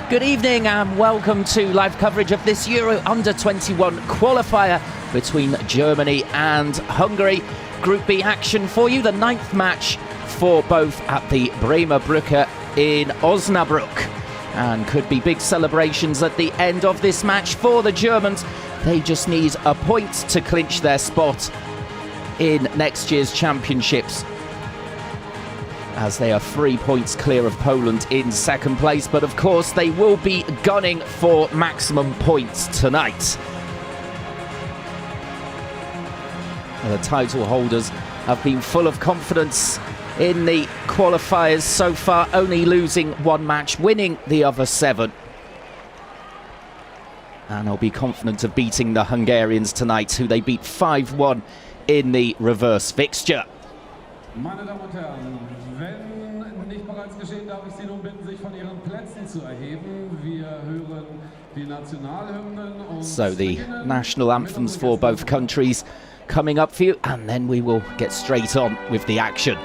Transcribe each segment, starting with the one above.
Good evening and welcome to live coverage of this Euro Under-21 qualifier between Germany and Hungary. Group B action for you, the 9th match for both at the Bremer Brücke in Osnabrück. And could be big celebrations at the end of this match for the Germans. They just need a point to clinch their spot in next year's championships, as they are 3 points clear of Poland in second place. But of course they will be gunning for maximum points tonight. The title holders have been full of confidence in the qualifiers so far, only losing one match, winning the other 7. And they'll be confident of beating the Hungarians tonight, who they beat 5-1 in the reverse fixture. Meine Damen und Herren, wenn nicht bereits geschehen, darf ich Sie nun bitten, sich von Ihren Plätzen zu erheben. Wir hören die Nationalhymnen und so the national anthems for both countries coming up for you, and then we will get straight on with the action.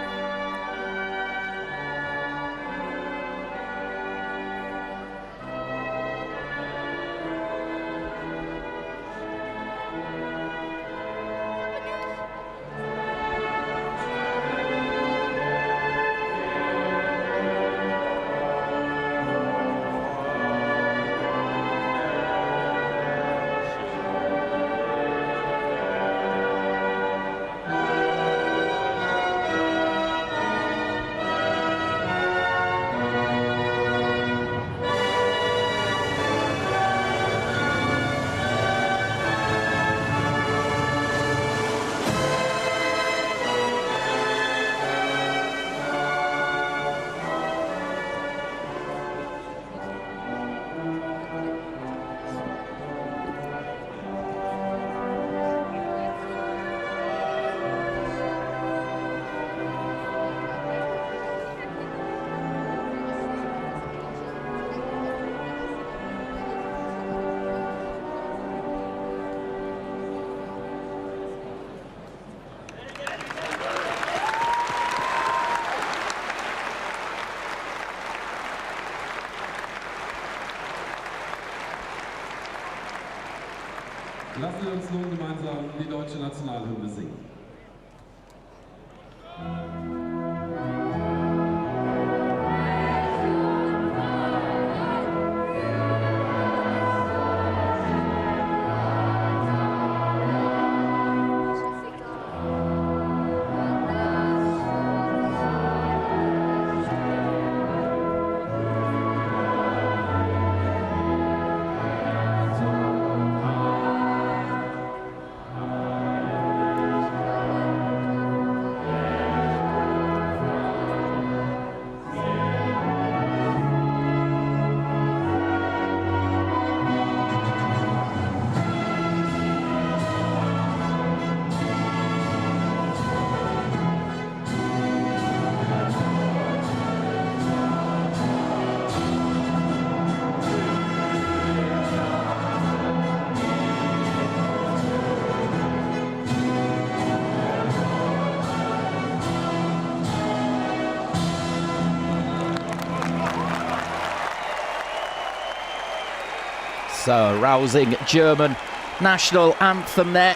Lassen wir uns nun gemeinsam die deutsche Nationalhymne singen. So, a rousing German national anthem there,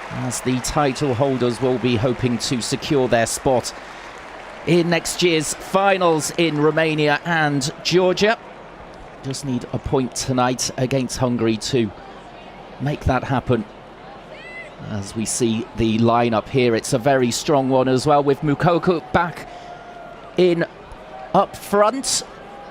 as the title holders will be hoping to secure their spot in next year's finals in Romania and Georgia. Just need a point tonight against Hungary to make that happen. As we see the lineup here, it's a very strong one as well, with Moukoko back in up front.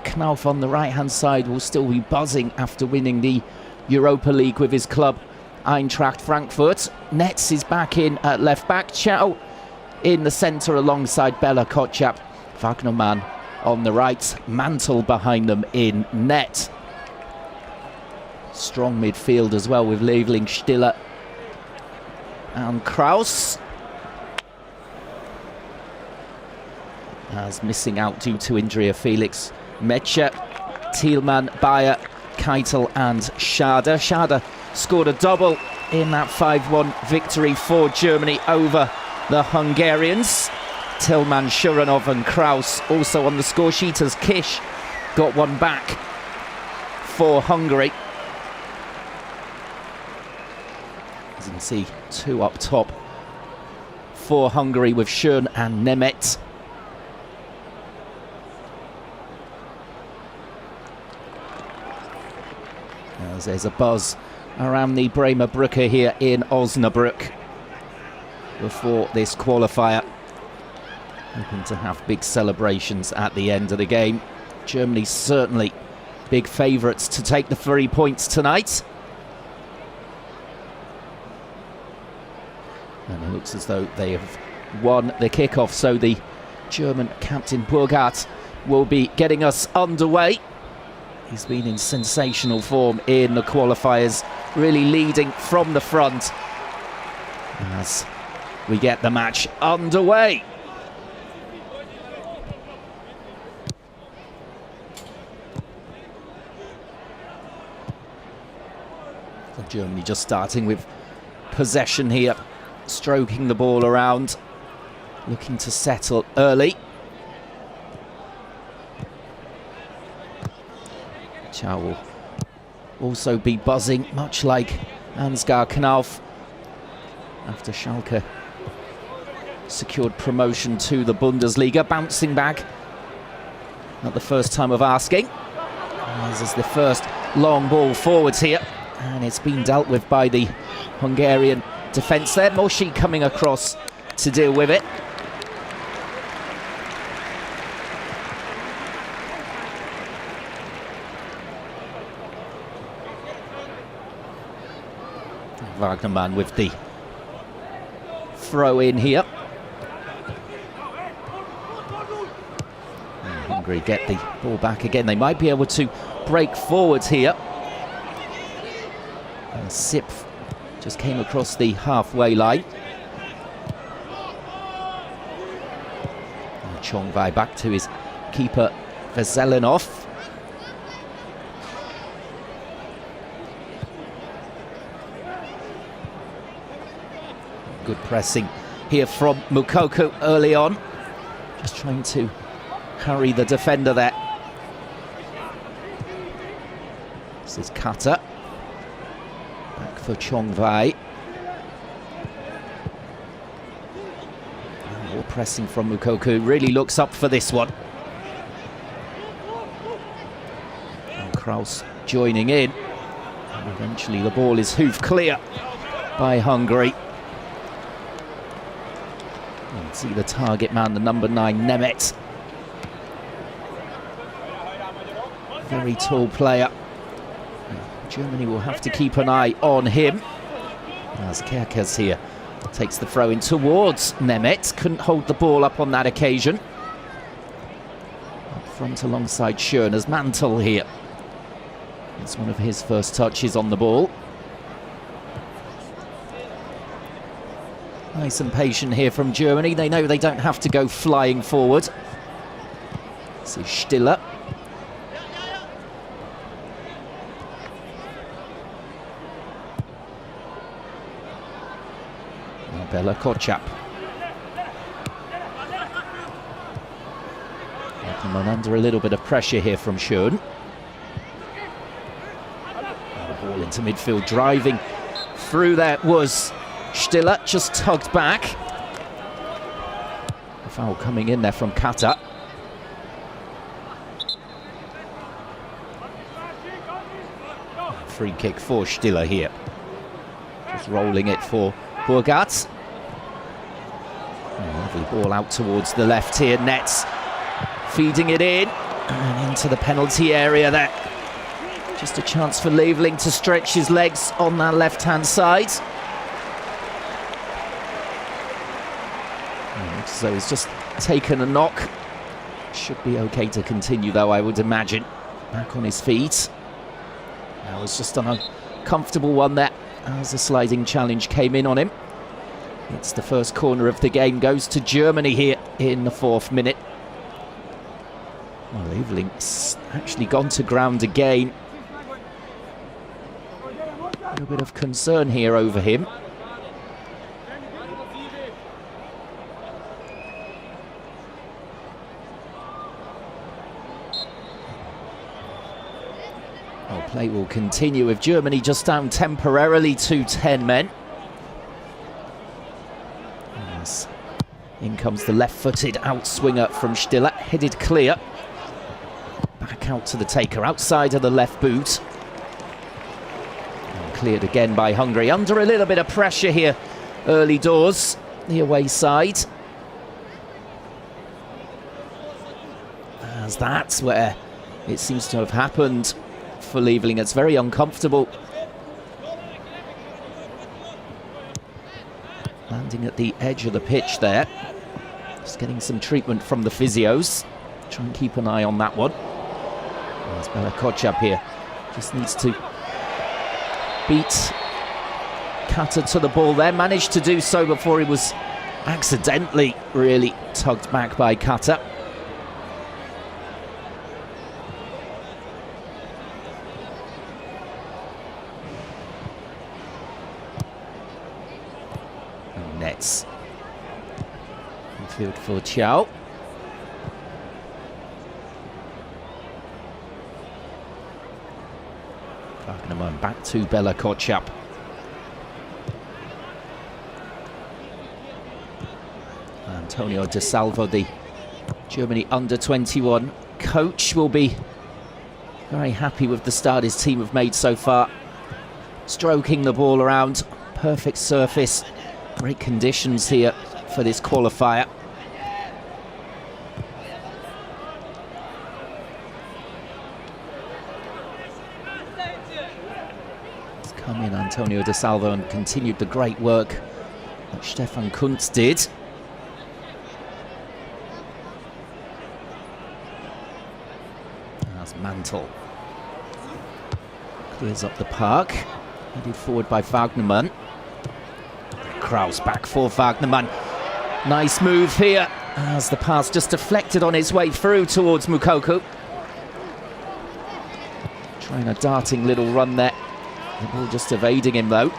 Knauf on the right-hand side will still be buzzing after winning the Europa League with his club Eintracht Frankfurt. Netz is back in at left-back. Chow in the centre alongside Bela Kotchap. Wagnermann on the right. Mantle behind them in net. Strong midfield as well with Leveling, Stiller and Kraus. As missing out due to injury of Felix Metscher, Thielmann, Bayer, Keitel and Schade. Schade scored a double in that 5-1 victory for Germany over the Hungarians. Tillman, Shuranov and Kraus also on the score sheet, as Kish got one back for Hungary. As you can see, two up top for Hungary with Schön and Nemeth. As there's a buzz around the Bremer Brücke here in Osnabrück before this qualifier. Hoping to have big celebrations at the end of the game. Germany certainly big favourites to take the 3 points tonight. And it looks as though they have won the kickoff, so the German captain Burkhardt will be getting us underway. He's been in sensational form in the qualifiers, really leading from the front as we get the match underway. So Germany just starting with possession here, stroking the ball around, looking to settle early. Chow will also be buzzing, much like Ansgar Knauf, after Schalke secured promotion to the Bundesliga, bouncing back at the first time of asking. This is the first long ball forwards here, and it's been dealt with by the Hungarian defence there. Moshi coming across to deal with it. Wagnermann with the throw in here. And Hungary get the ball back again. They might be able to break forwards here. And Sip just came across the halfway line. And Chongwei back to his keeper Veselinov. Good pressing here from Moukoko early on. Just trying to harry the defender there. This is Kata. Back for Chongwei. More pressing from Moukoko. Really looks up for this one. And Kraus joining in. And eventually the ball is hoofed clear by Hungary. You can see the target man, the number 9, Nemeth. Very tall player. Germany will have to keep an eye on him. As Kerkez here takes the throw in towards Nemeth. Couldn't hold the ball up on that occasion. Up front alongside Schön as Mantel here. It's one of his first touches on the ball. Nice and patient here from Germany. They know they don't have to go flying forward. This is Stiller. Bella Kotchap. Under a little bit of pressure here from Schön. The ball into midfield, driving through there was Stiller, just tugged back. A foul coming in there from Kata. Free kick for Stiller here. Just rolling it for Burkhardt. Lovely ball out towards the left here. Nets feeding it in and into the penalty area there. Just a chance for Leveling to stretch his legs on that left-hand side. So he's just taken a knock. Should be okay to continue though, I would imagine. Back on his feet. That was just an uncomfortable one there as a sliding challenge came in on him. It's the first corner of the game, goes to Germany here in the 4th minute. Well, Leveling's actually gone to ground again. A little bit of concern here over him. Well, play will continue with Germany just down temporarily to 10 men. Yes. In comes the left-footed outswinger from Stiller, headed clear. Back out to the taker, outside of the left boot. And cleared again by Hungary, under a little bit of pressure here early doors, the away side. As that's where it seems to have happened for Liebling. It's very uncomfortable. Landing at the edge of the pitch there. Just getting some treatment from the physios. Try and keep an eye on that one. There's Bela Kotchap here. Just needs to beat Kata to the ball there. Managed to do so before he was accidentally really tugged back by Kata. Nets. Midfield for Chiao. Wagnermann back to Bela Kotchap. Antonio De Salvo, the Germany Under-21 coach, will be very happy with the start his team have made so far. Stroking the ball around, perfect surface. Great conditions here for this qualifier. He's come in, Antonio De Salvo, and continued the great work that Stefan Kuntz did. As Mantel clears up the park, headed forward by Wagnermann. Kraus back for Wagnermann. Nice move here as the pass just deflected on its way through towards Moukoko. Trying a darting little run there. The ball just evading him though.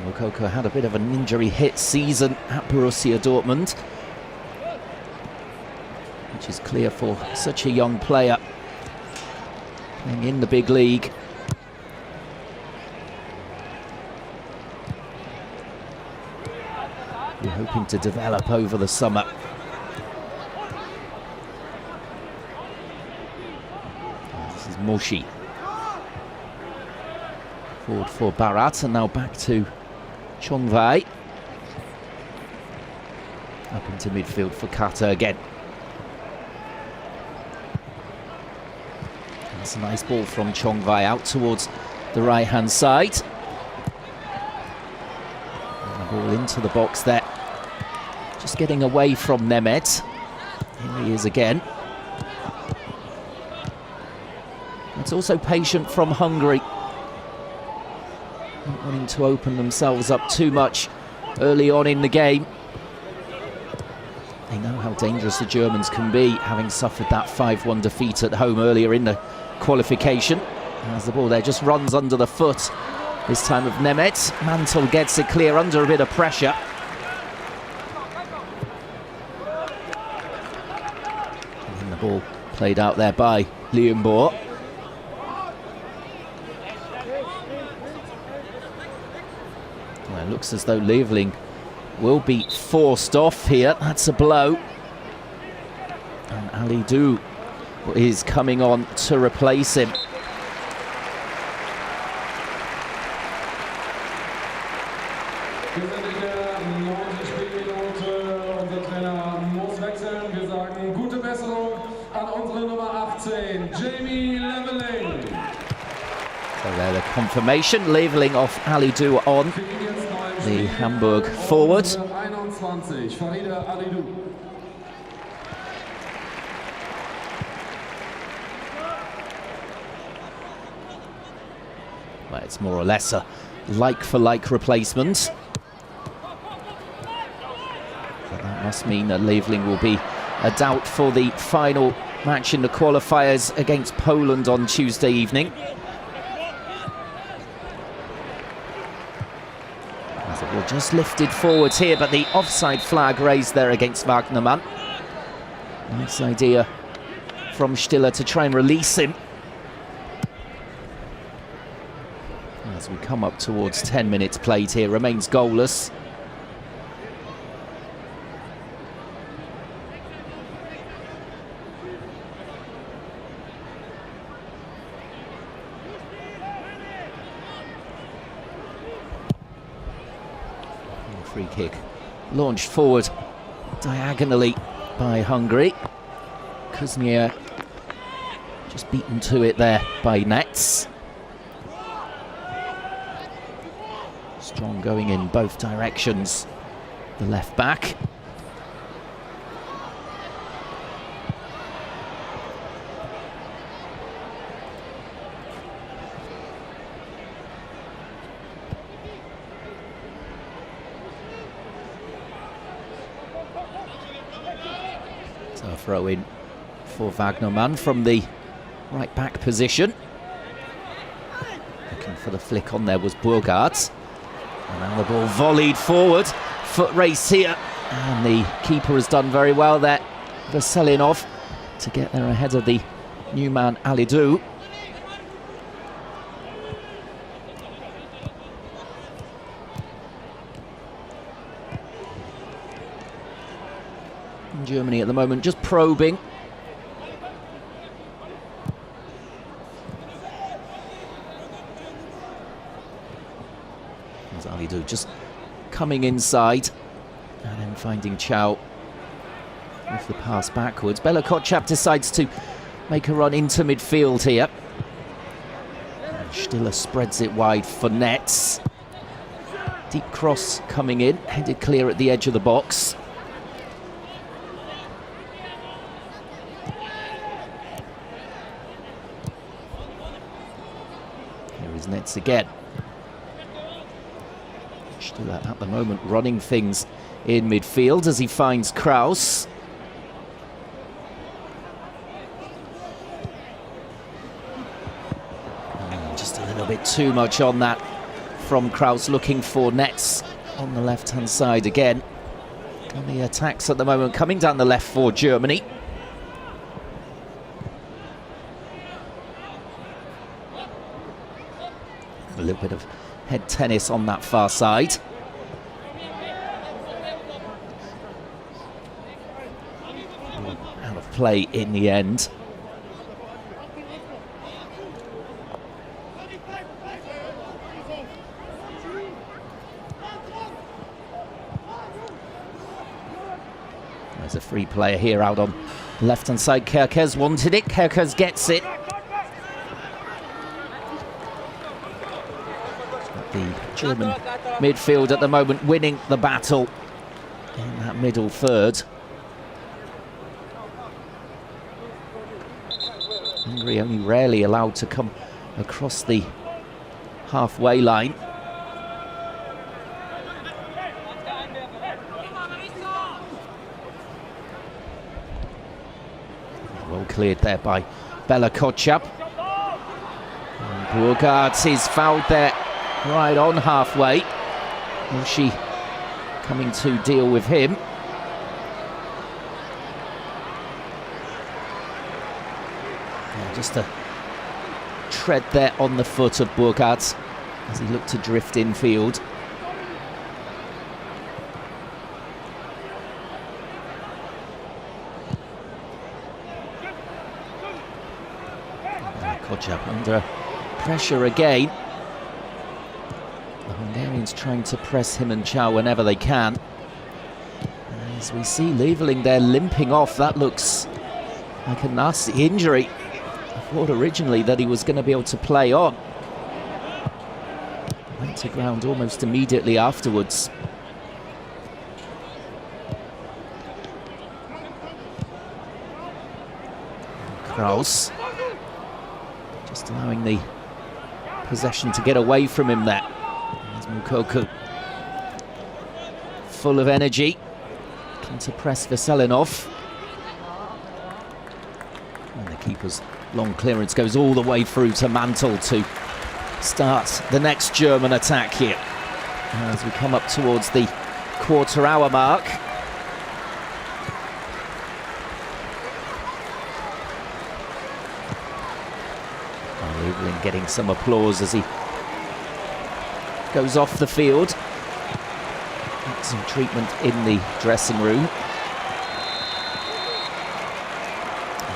Moukoko had a bit of an injury hit season at Borussia Dortmund, which is clear for such a young player playing in the big league. We're hoping to develop over the summer. This is Moshi. Forward for Barat, and now back to Chongwei. Up into midfield for Kata again. That's a nice ball from Chongwei out towards the right-hand side. And the ball into the box there. Just getting away from Nemeth. Here he is again. It's also patient from Hungary. Not wanting to open themselves up too much early on in the game. They know how dangerous the Germans can be, having suffered that 5-1 defeat at home earlier in the qualification. As the ball there just runs under the foot, this time of Nemeth. Mantel gets it clear under a bit of pressure. And the ball played out there by Lienborg. Well, it looks as though Liebling will be forced off here. That's a blow. And Ali Du is coming on to replace him. So there, the confirmation. Liebling off Ali Du on the Hamburg forward. Well, it's more or less a like-for-like replacement. But that must mean that Liebling will be a doubt for the final match in the qualifiers against Poland on Tuesday evening. So we're just lifted forwards here, but the offside flag raised there against Wagnermann. Nice idea from Stiller to try and release him. As we come up towards 10 minutes played here, remains goalless. Free kick launched forward diagonally by Hungary. Kuzmier just beaten to it there by Nets. Strong going in both directions, the left back. So a throw in for Wagnermann from the right back position. Looking for the flick on there was Burgaard. And now the ball volleyed forward. Foot race here. And the keeper has done very well there, Veselinov, to get there ahead of the new man Alidou. Germany at the moment just probing. There's Alidou just coming inside and then finding Chow with the pass backwards. Bela Kotchap decides to make a run into midfield here. And Stiller spreads it wide for Nets. Deep cross coming in, headed clear at the edge of the box. Here is Nets again. Stiller at the moment running things in midfield as he finds Kraus. Just a little bit too much on that from Kraus, looking for Nets on the left-hand side again. And the attacks at the moment coming down the left for Germany. A little bit of head tennis on that far side. Out of play in the end. There's a free player here out on the left-hand side. Kerkez wanted it. Kerkez gets it. The German midfield at the moment winning the battle in that middle third. Hungary only rarely allowed to come across the halfway line. Well cleared there by Bela Kotchap. Burgaard is fouled there right on halfway. Mushi coming to deal with him. Yeah, just a tread there on the foot of Burgaard as he looked to drift infield. Kotchap under pressure again. The Hungarians trying to press him and Chow whenever they can. As we see Lieveling there limping off, that looks like a nasty injury. I thought originally that he was going to be able to play on. Went to ground almost immediately afterwards. Kraus just allowing the possession to get away from him there. There's Moukoko, full of energy, looking to press Veselinov. And the keeper's long clearance goes all the way through to Mantle to start the next German attack here. as we come up towards the quarter-hour mark. Evelyn getting some applause as he goes off the field. Some treatment in the dressing room.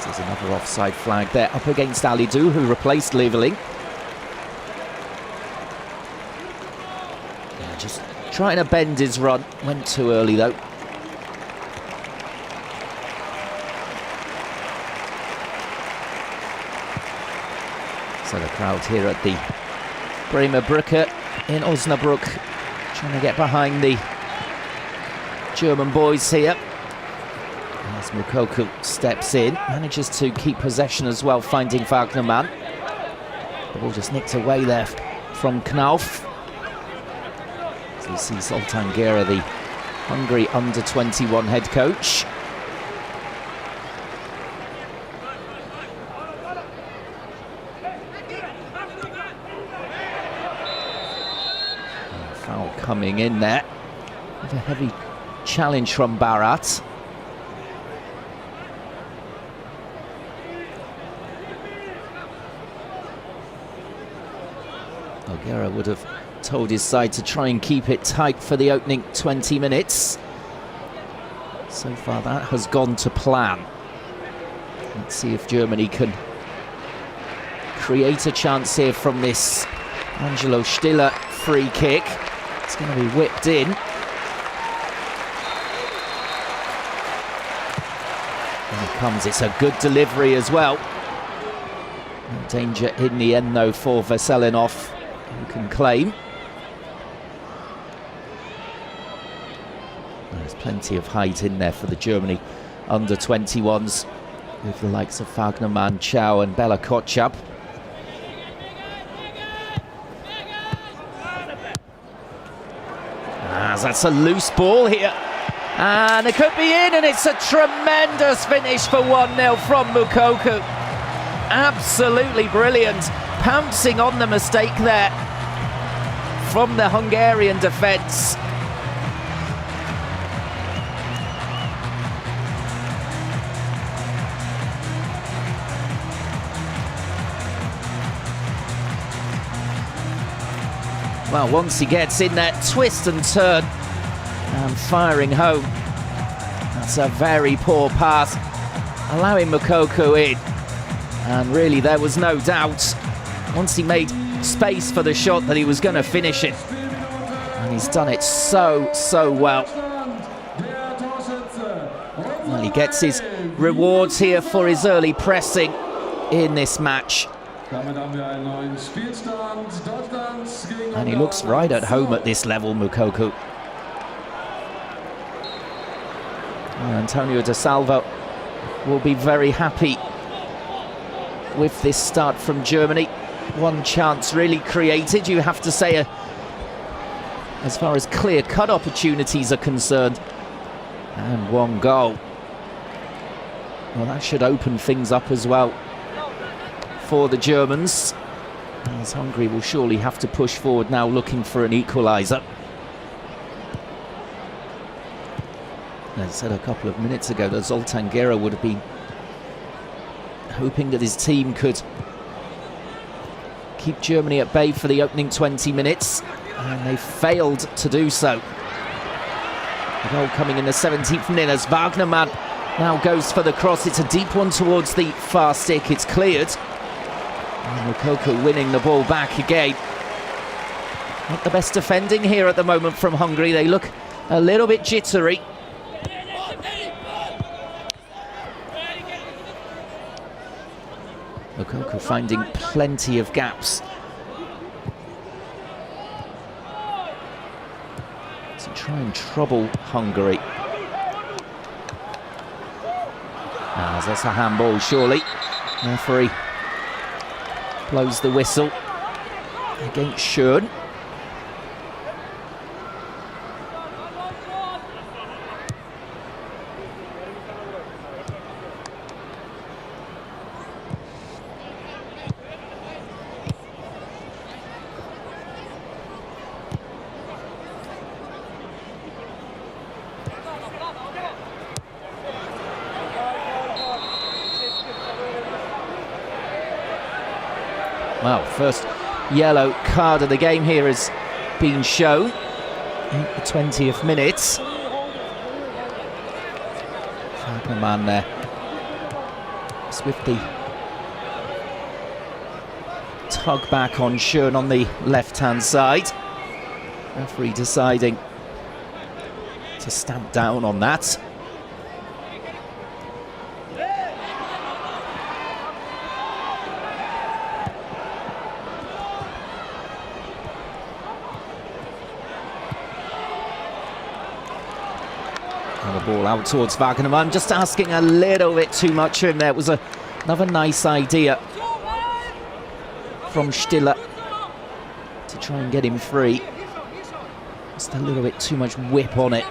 There's another offside flag there up against Alidou, who replaced Leveling. Yeah, just trying to bend his run. Went too early though. So the crowd here at the Bremer Brücke in Osnabrück trying to get behind the German boys here. As Moukoko steps in, manages to keep possession as well, finding Wagnermann. The ball just nicked away there from Knauf. So you see Zoltán Gera, the Hungary Under-21 head coach. Foul coming in there with a heavy challenge from Barat. Gera would have told his side to try and keep it tight for the opening 20 minutes. So far that has gone to plan. Let's see if Germany can create a chance here from this Angelo Stiller free kick. It's going to be whipped in. And it comes, it's a good delivery as well. No danger in the end though for Veselinov, who can claim. There's plenty of height in there for the Germany under-21s with the likes of Wagnermann, Chow and Bela Kotchap. That's a loose ball here. And it could be in, and it's a tremendous finish for 1-0 from Moukoko. Absolutely brilliant. Pouncing on the mistake there from the Hungarian defence. Well, once he gets in that twist and turn and firing home, that's a very poor pass, allowing Moukoko in. And really there was no doubt, once he made space for the shot, that he was going to finish it. And he's done it so well. Well, he gets his rewards here for his early pressing in this match. And he looks right at home at this level, Moukoko. Antonio De Salvo will be very happy with this start from Germany. One chance really created, you have to say, as far as clear-cut opportunities are concerned. And one goal. Well, that should open things up as well for the Germans, as Hungary will surely have to push forward now, looking for an equaliser. As I said a couple of minutes ago, that Zoltán Gera would have been hoping that his team could keep Germany at bay for the opening 20 minutes, and they failed to do so. The goal coming in the 17th minute as Wagnermann now goes for the cross. It's a deep one towards the far stick. It's cleared. And Moukoko winning the ball back again. Not the best defending here at the moment from Hungary. They look a little bit jittery. Moukoko finding plenty of gaps to try and trouble Hungary. As that's a handball, surely. Referee blows the whistle against Schön. Well, first yellow card of the game here has been shown in the 20th minute. Fabelman there. Swiftly tug back on Schön on the left-hand side. Referee deciding to stamp down on that. And the ball out towards Wagnermann, just asking a little bit too much of him there. It was another nice idea from Stiller to try and get him free. Just a little bit too much whip on it.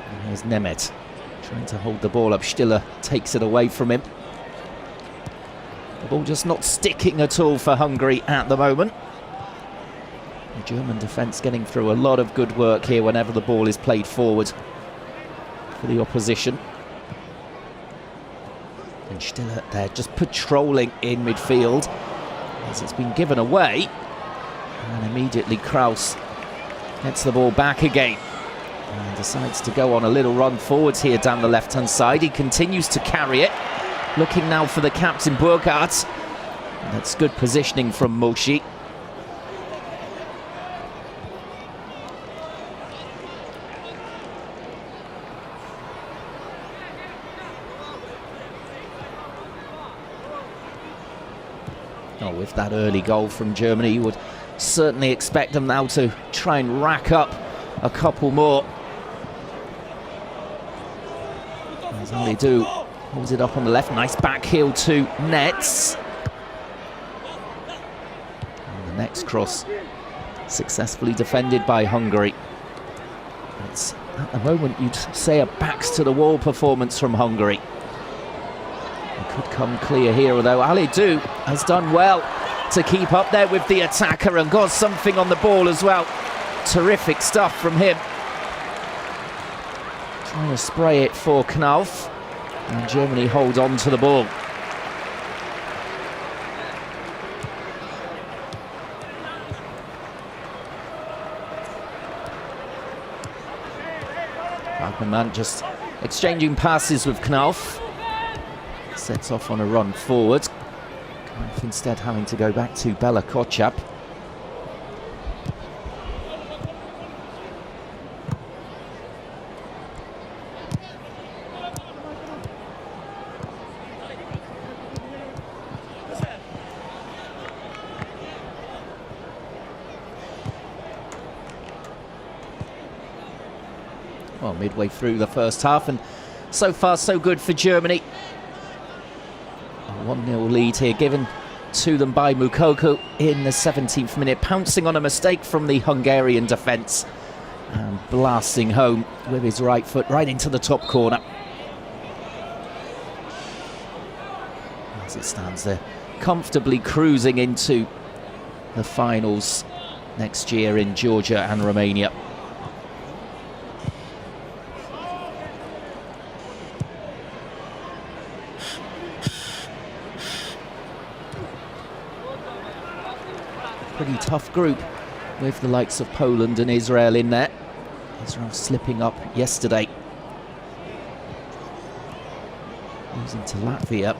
And here's Nemeth trying to hold the ball up. Stiller takes it away from him. The ball just not sticking at all for Hungary at the moment. The German defence getting through a lot of good work here whenever the ball is played forward for the opposition. And Stiller there just patrolling in midfield as it's been given away. And immediately Kraus gets the ball back again and decides to go on a little run forwards here down the left-hand side. He continues to carry it, looking now for the captain Burkhardt. And that's good positioning from Moshi. Oh, with that early goal from Germany, you would certainly expect them now to try and rack up a couple more. As Ali do holds it up on the left, nice back heel to Nets. And the next cross successfully defended by Hungary. It's at the moment you'd say a backs to the wall performance from Hungary. Could come clear here, although Ali Du has done well to keep up there with the attacker and got something on the ball as well. Terrific stuff from him. Trying to spray it for Knauf, and Germany hold on to the ball. Wagnermann just exchanging passes with Knauf. Sets off on a run forward. Knauf instead having to go back to Bela Kotchap. Well, midway through the first half, and so far so good for Germany. 1-0 lead here given to them by Moukoko in the 17th minute, pouncing on a mistake from the Hungarian defence and blasting home with his right foot right into the top corner. As it stands there, comfortably cruising into the finals next year in Georgia and Romania. Pretty tough group with the likes of Poland and Israel in there. Israel slipping up yesterday, losing to Latvia.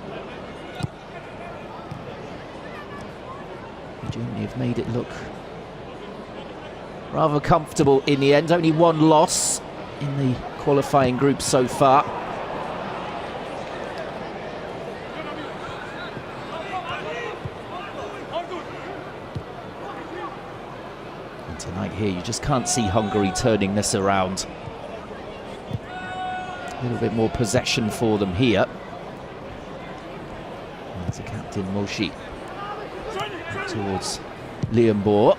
Germany have made it look rather comfortable in the end. Only one loss in the qualifying group so far. Tonight here, you just can't see Hungary turning this around. A little bit more possession for them here. There's the captain Moshi towards Liam Bohr.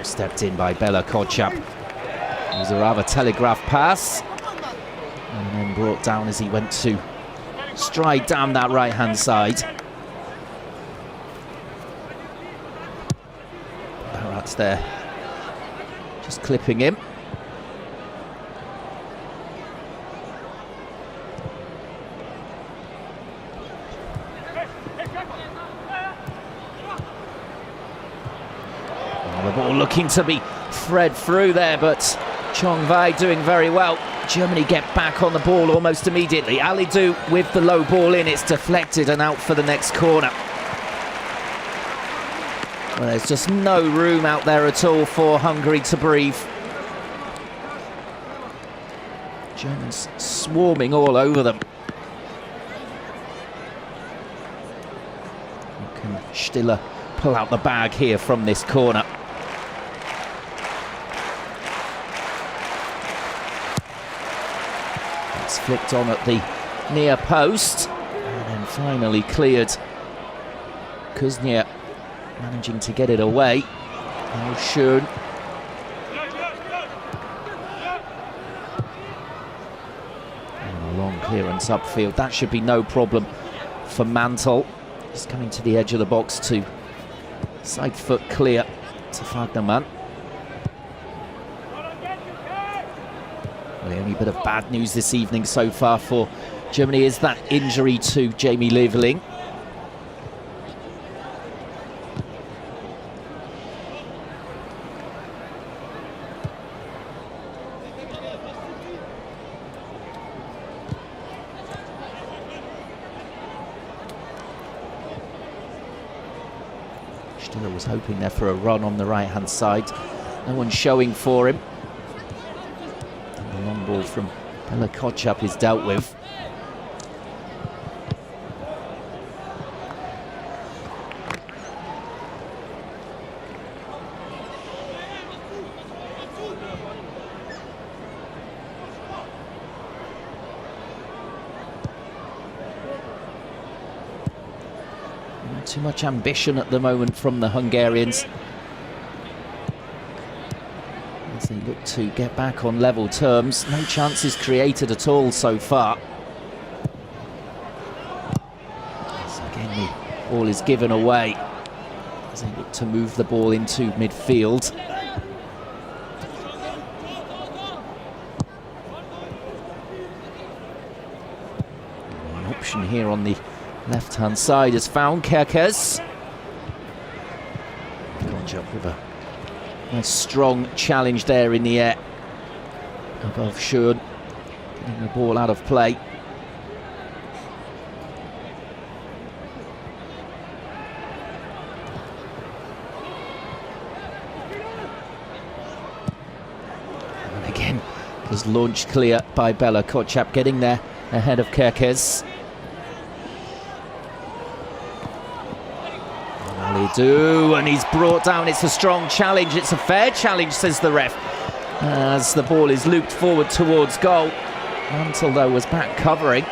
Stepped in by Bela Kotchap. It was a rather telegraph pass, and then brought down as he went to stride down that right-hand side. Barrat's there, just clipping him. The ball looking to be thread through there, but Chong Vai doing very well. Germany get back on the ball almost immediately. Alidou with the low ball in, it's deflected and out for the next corner. Well, there's just no room out there at all for Hungary to breathe. Germans swarming all over them. Can Stiller pull out the bag here from this corner? It's flicked on at the near post and then finally cleared. Kuznia managing to get it away. Now Schön. And a long clearance upfield. That should be no problem for Mantel. He's coming to the edge of the box to side foot clear to Wagnermann. Well, the only bit of bad news this evening so far for Germany is that injury to Jamie Leveling. Stiller was hoping there for a run on the right-hand side. No one showing for him. And the long ball from Bela Kotchap is dealt with. Too much ambition at the moment from the Hungarians as they look to get back on level terms. No chances created at all so far. So again, the ball is given away as they look to move the ball into midfield. An option here on the left-hand side is found. Kerkez. Jump with a nice strong challenge there in the air above Schön, getting the ball out of play. And again, was launched clear by Bela Kotchap, getting there ahead of Kerkez. And he's brought down. It's a strong challenge. It's a fair challenge, says the ref, as the ball is looped forward towards goal. Mantel, though, was back covering.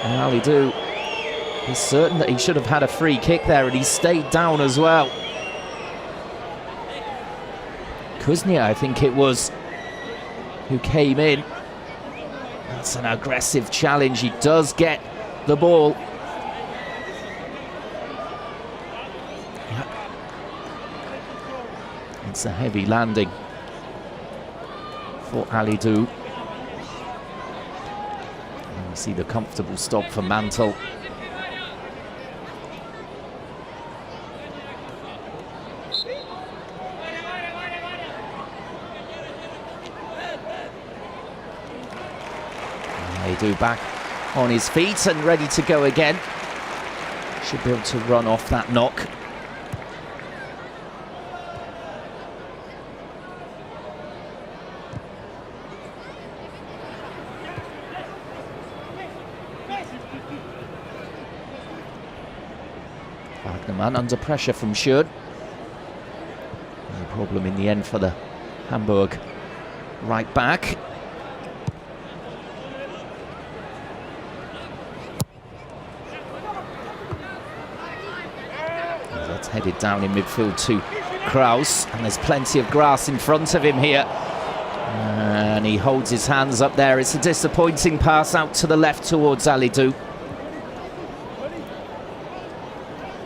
And Alidou is certain that he should have had a free kick there, and he stayed down as well. Kuznia, I think it was, who came in. That's an aggressive challenge. He does get the ball. It's a heavy landing for Alidou. And we see the comfortable stop for Mantel. Alidou back on his feet and ready to go again. Should be able to run off that knock. Wagnermann under pressure from Schön. No problem in the end for the Hamburg right back. That's headed down in midfield to Kraus, and there's plenty of grass in front of him here. And he holds his hands up there. It's a disappointing pass out to the left towards Alidou.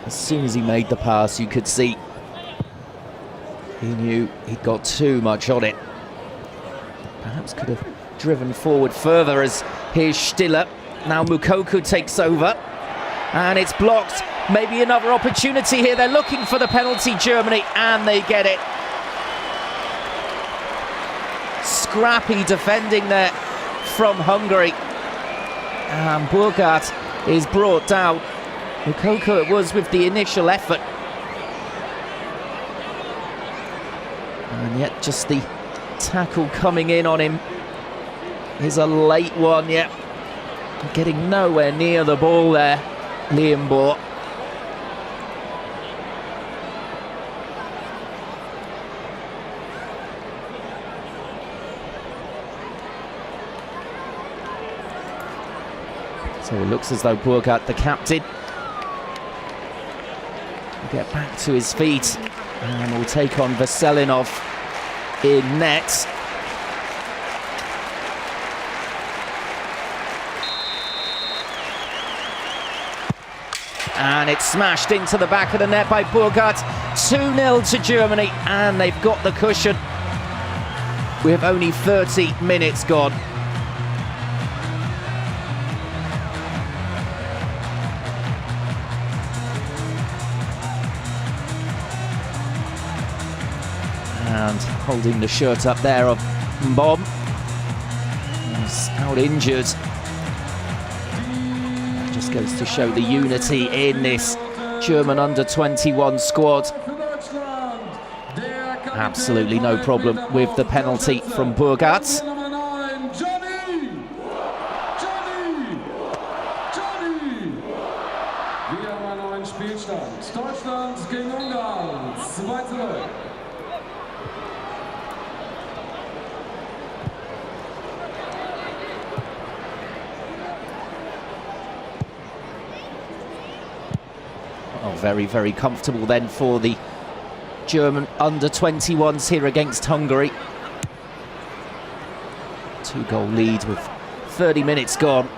As soon as he made the pass, you could see he knew he'd got too much on it. Perhaps could have driven forward further, as here's Stiller. Now Moukoko takes over. And it's blocked. Maybe another opportunity here. They're looking for the penalty, Germany, and they get it. Scrappy defending there from Hungary. And Burkhardt is brought down. Moukoko it was with the initial effort. And yet just the tackle coming in on him is a late one, yet getting nowhere near the ball there, Liam Bohr. So it looks as though Burkhardt, the captain, will get back to his feet and will take on Veselinov in net. And it's smashed into the back of the net by Burkhardt. 2-0 to Germany, and they've got the cushion with only 30 minutes gone. And holding the shirt up there of Mbom. He's out injured. Just goes to show the unity in this German under-21 squad. Absolutely no problem with the penalty from Burkhardt. Deutschland gegen Ungarn 2:0. Oh, very, very comfortable then for the German under-21s here against Hungary. 2-goal lead with 30 minutes gone.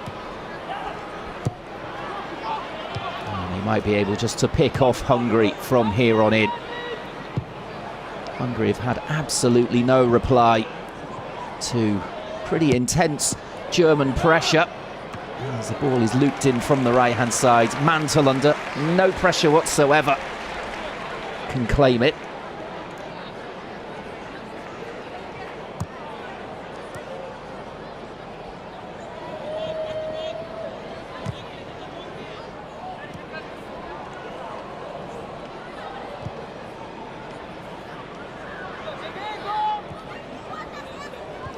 And they might be able just to pick off Hungary from here on in. Hungary have had absolutely no reply to pretty intense German pressure. As the ball is looped in from the right-hand side, Mantel under no pressure whatsoever can claim it.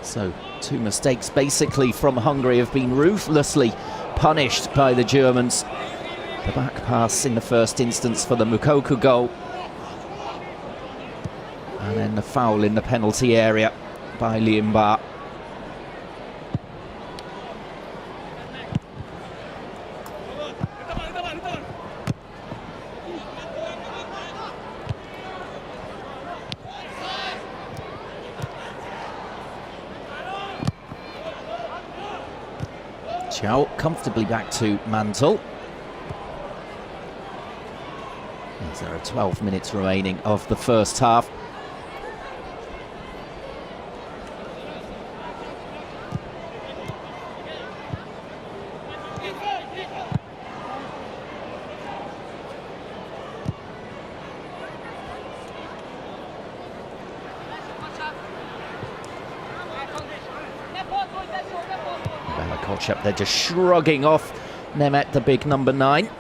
So, two mistakes basically from Hungary have been ruthlessly punished by the Germans. The back pass in the first instance for the Moukoko goal. And then the foul in the penalty area by Liam Bohr. Chow comfortably back to Mantel. As there are 12 minutes remaining of the first half. Up there just shrugging off Nemeth, the big number 9.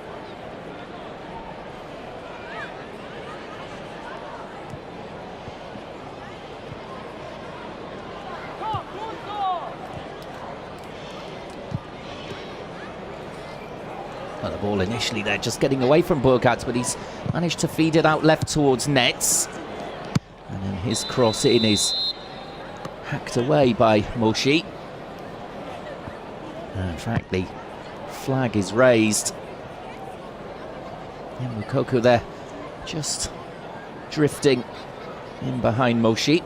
Well, the ball initially there just getting away from Burkhardt, but he's managed to feed it out left towards nets. And then his cross in is hacked away by Moshi. In fact, the flag is raised. And Moukoko there just drifting in behind Moshi.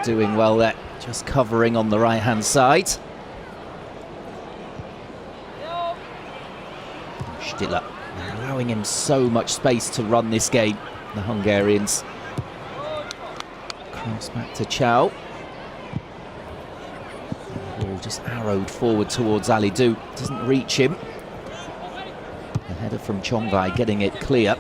Doing well there, just covering on the right-hand side. Stiller. They're allowing him so much space to run this game, the Hungarians. Cross back to Chow. Ball just arrowed forward towards Alidou. Doesn't reach him. The header from Chongvai getting it clear.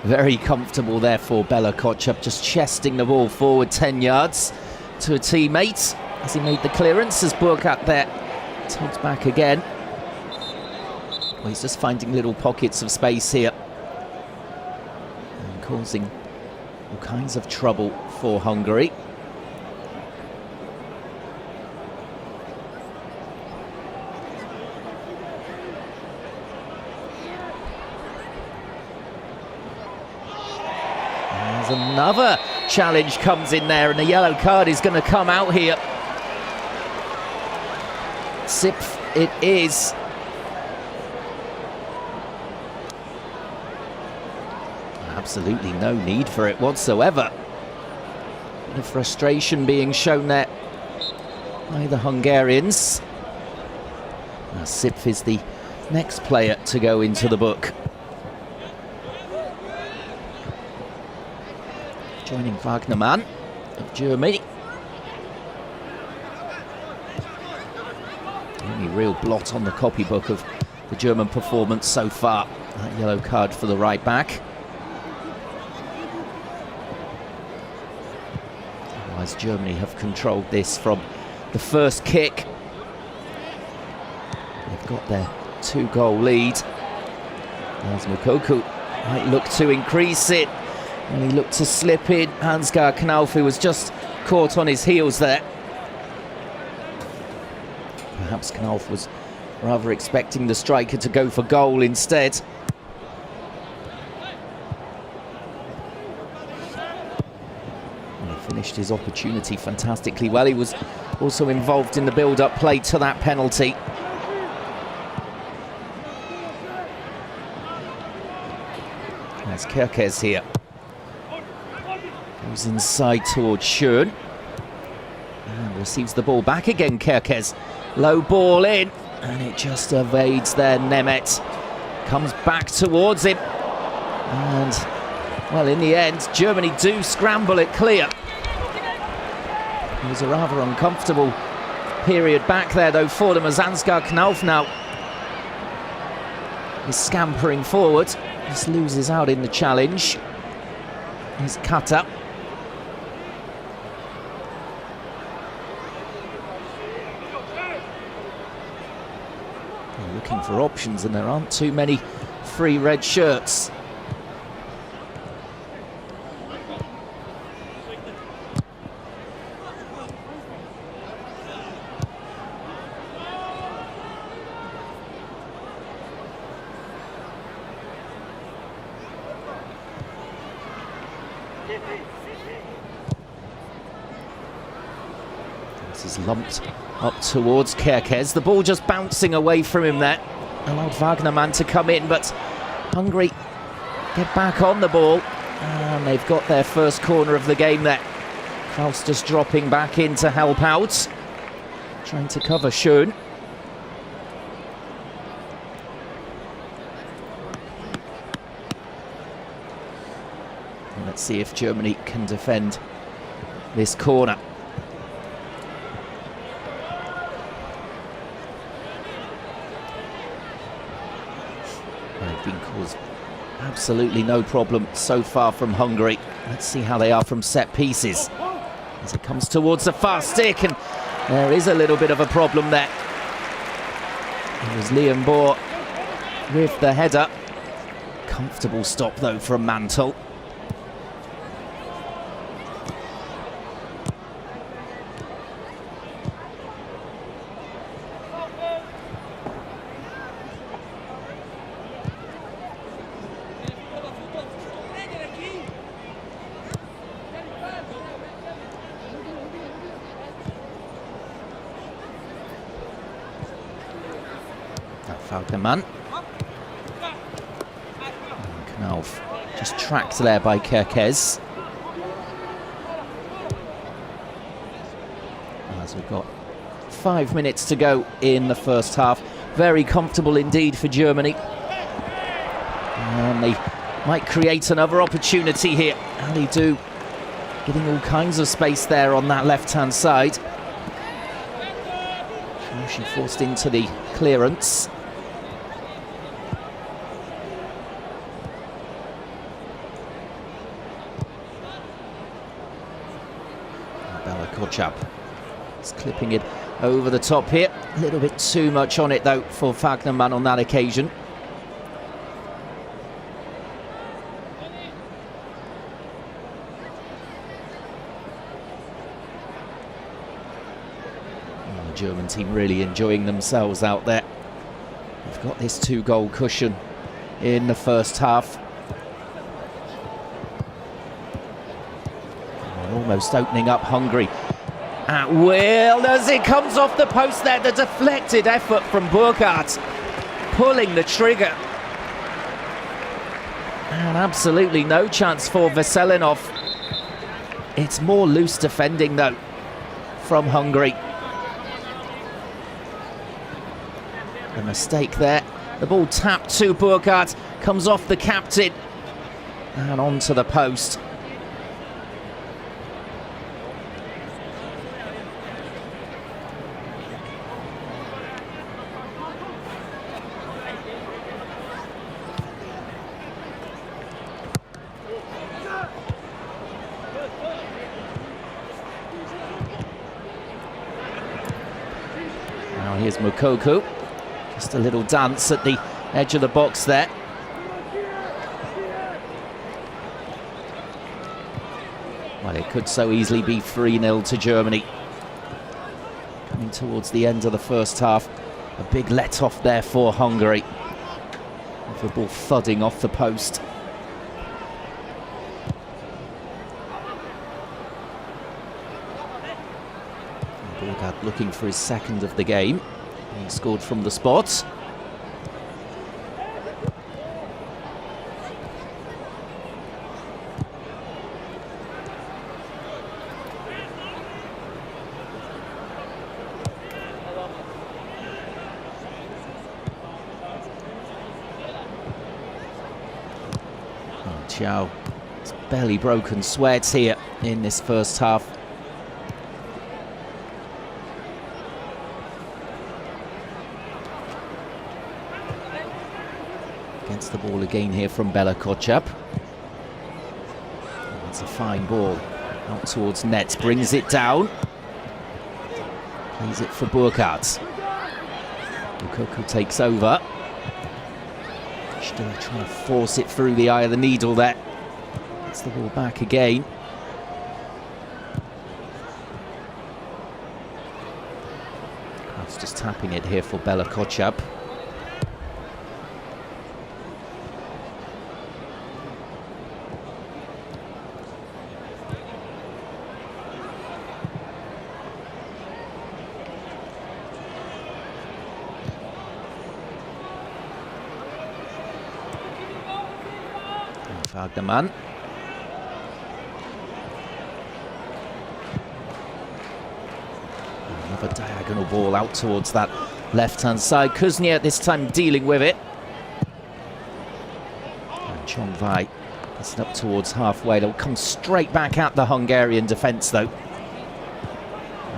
Very comfortable there for Bella Kotchup, just chesting the ball forward 10 yards to a teammate as he made the clearance, as Burkhardt there tugs back again. Well, he's just finding little pockets of space here and causing all kinds of trouble for Hungary. Another challenge comes in there, and a yellow card is going to come out here. Sipf it is. Absolutely no need for it whatsoever. The frustration being shown there by the Hungarians. Now Sipf is the next player to go into the book. Joining Wagnermann of Germany. The only real blot on the copybook of the German performance so far. That yellow card for the right back. Otherwise, Germany have controlled this from the first kick. They've got their 2-goal lead. As Moukoko might look to increase it. And he looked to slip in. Ansgar Knauf was just caught on his heels there. Perhaps Knauf was rather expecting the striker to go for goal instead. And he finished his opportunity fantastically well. He was also involved in the build-up play to that penalty. There's Kerkez here. Goes inside towards Schön. And receives the ball back again, Kerkez. Low ball in. And it just evades there, Nemeth. Comes back towards him. And, well, in the end, Germany do scramble it clear. It was a rather uncomfortable period back there, though, for them, as Ansgar Knauf now is scampering forward. Just loses out in the challenge. He's cut up. They're looking for options, and there aren't too many free red shirts. This is lumped up towards Kerkez. The ball just bouncing away from him there. Allowed Wagnermann to come in, but Hungary get back on the ball. And they've got their first corner of the game there. Kraus just dropping back in to help out. Trying to cover Schön. And let's see if Germany can defend this corner. They've been caused absolutely no problem so far from Hungary. Let's see how they are from set pieces. As it comes towards the far stick, and there is a little bit of a problem there. It was Liam Bohr with the header. Comfortable stop though from Mantel. Falkenmann. Knauf just tracked there by Kerkez. As we've got 5 minutes to go in the first half. Very comfortable indeed for Germany. And they might create another opportunity here. And they do. Getting all kinds of space there on that left-hand side. She forced into the clearance. Bella Kotchap is clipping it over the top here. A little bit too much on it though for Falkenmann on that occasion. The German team really enjoying themselves out there. They've got this 2-goal cushion in the first half. Almost opening up Hungary at will as it comes off the post there. The deflected effort from Burkhardt, pulling the trigger. And absolutely no chance for Veselinov. It's more loose defending though from Hungary. A mistake there. The ball tapped to Burkhardt, comes off the captain and onto the post. Now here's Moukoko. Just a little dance at the edge of the box there. Well, it could so easily be 3-0 to Germany. Coming towards the end of the first half. A big let-off there for Hungary. With the ball thudding off the post. Burkhardt looking for his second of the game. He scored from the spot. Oh, Chow. It's barely broken sweats here in this first half. Against the ball again here from Bella Kotchap. It's a fine ball. Out towards net, brings it down. Plays it for Burkhardt. Moukoko takes over. Still trying to force it through the eye of the needle there. Gets the ball back again. Kraft's just tapping it here for Bella Kotchap. Falkenmann. Another diagonal ball out towards that left-hand side. Kuznia this time dealing with it. And Chong Vai gets it up towards halfway. They'll come straight back at the Hungarian defence though.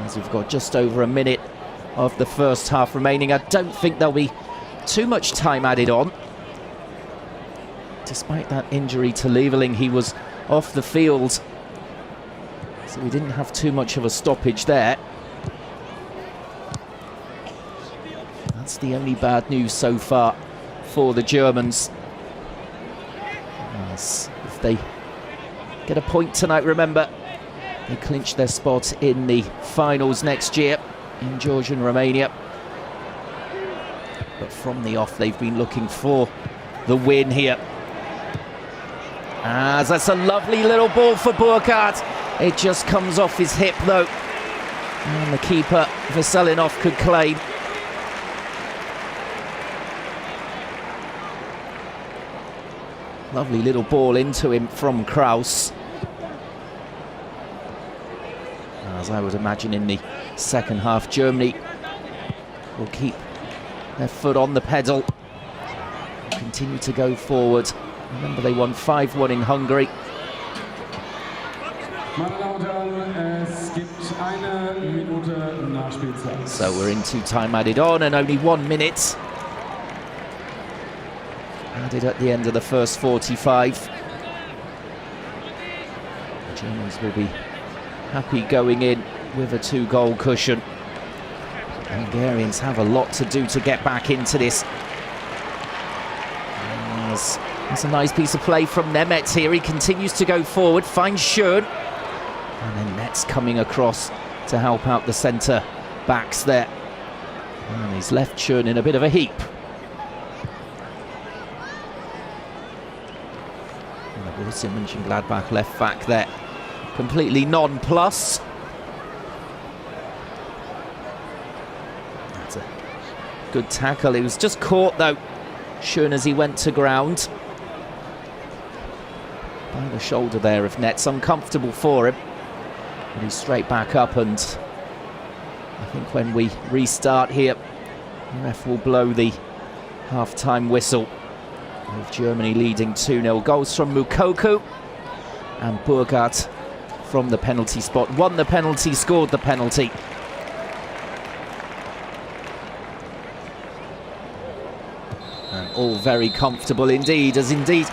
As we've got just over a minute of the first half remaining. I don't think there'll be too much time added on. Despite that injury to Leveling, he was off the field. So we didn't have too much of a stoppage there. That's the only bad news so far for the Germans. As if they get a point tonight, remember, they clinch their spot in the finals next year in Georgia and Romania. But from the off, they've been looking for the win here. As that's a lovely little ball for Burkhardt. It just comes off his hip though. And the keeper, Veselinov, could claim. Lovely little ball into him from Kraus. As I would imagine in the second half, Germany will keep their foot on the pedal, continue to go forward. Remember, they won 5-1 in Hungary. So we're into time added on, and only 1 minute added at the end of the first 45. The Germans will be happy going in with a 2-goal cushion. The Hungarians have a lot to do to get back into this. That's a nice piece of play from Nemeth here. He continues to go forward, finds Schön, and then Netz coming across to help out the centre backs there. And he's left Schön in a bit of a heap. And the Borussia Mönchengladbach left back there, completely non-plus. That's a good tackle. He was just caught though, Schön, as he went to ground. By the shoulder there of Netz, uncomfortable for him. But he's straight back up, and I think when we restart here, the ref will blow the half-time whistle, with Germany leading 2-0. Goals from Moukoko and Burkhardt from the penalty spot. Won the penalty, scored the penalty. And all very comfortable indeed, as indeed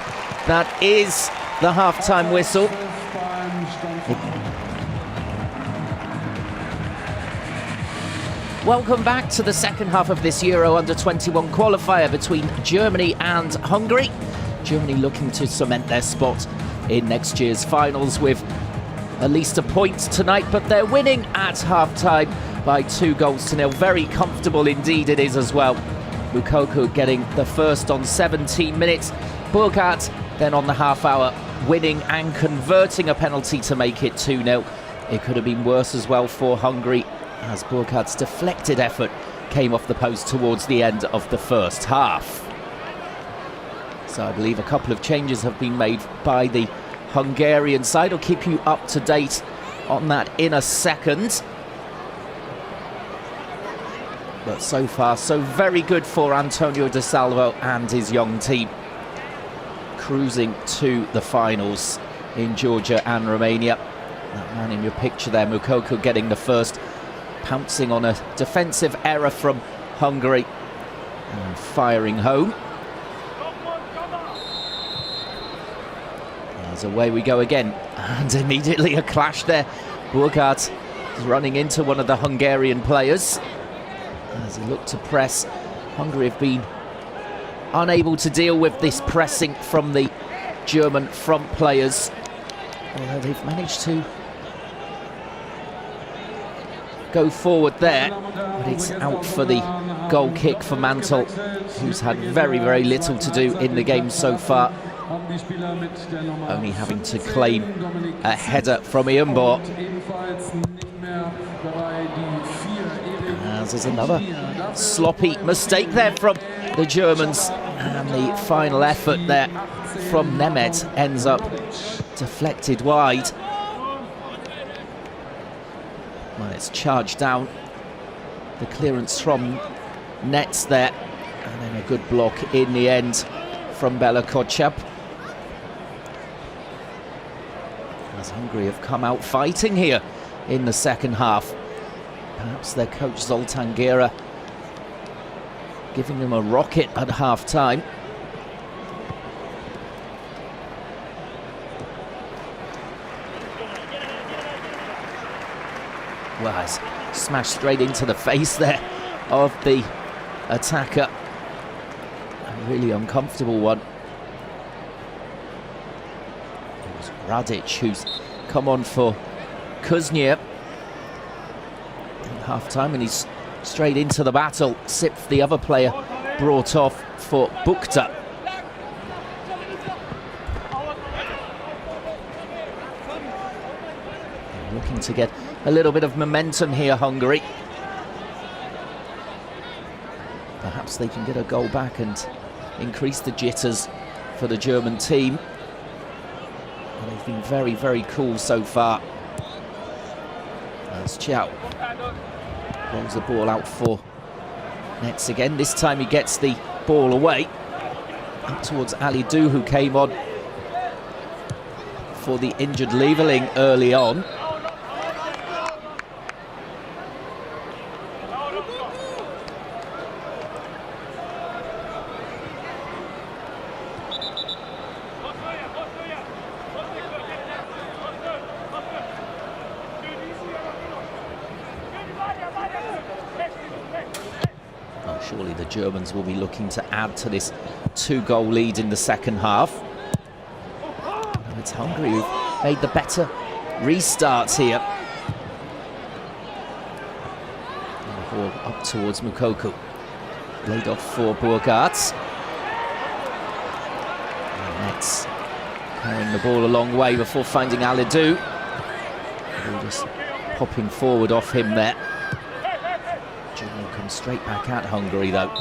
that is the half-time whistle. Welcome back to the second half of this Euro Under-21 qualifier between Germany and Hungary. Germany looking to cement their spot in next year's finals with at least a point tonight, but they're winning at half-time by 2-0. Very comfortable indeed it is as well. Moukoko getting the first on 17 minutes. Burkhardt then on the half-hour winning and converting a penalty to make it 2-0. It could have been worse as well for Hungary, as Burkhardt's deflected effort came off the post towards the end of the first half. So I believe a couple of changes have been made by the Hungarian side. I'll keep you up to date on that in a second. But so far, so very good for Antonio De Salvo and his young team, cruising to the finals in Georgia and Romania. That man in your picture there, Moukoko, getting the first, pouncing on a defensive error from Hungary and firing home. As away we go again, and immediately a clash there. Burkhardt is running into one of the Hungarian players as he looked to press. Hungary have been unable to deal with this pressing from the German front players, although they've managed to go forward there, but it's out for the goal kick for Mantel, who's had very, very little to do in the game so far, only having to claim a header from Iambo. As there's another sloppy mistake there from the Germans, and the final effort there from Nemeth ends up deflected wide. Well, it's charged down. The clearance from Netz there, and then a good block in the end from Bela Kotchap. As Hungary have come out fighting here in the second half. Perhaps their coach Zoltán Gera giving them a rocket at half-time. Well, it's smashed straight into the face there of the attacker. A really uncomfortable one. It was Radic who's come on for Kuznia at half-time, and he's straight into the battle. Sipf, the other player, brought off for Bukta. Looking to get a little bit of momentum here, Hungary. Perhaps they can get a goal back and increase the jitters for the German team. And they've been very, very cool so far. As Chow rolls the ball out for Nets again. This time he gets the ball away up towards Ali Du, who came on for the injured Leveling early on. Surely the Germans will be looking to add to this 2-goal lead in the second half. And it's Hungary who've made the better restarts here. And the ball up towards Moukoko. Laid off for Burgaerts. Nets carrying the ball a long way before finding Alidou. Just popping forward off him there. Germany will come straight back at Hungary though.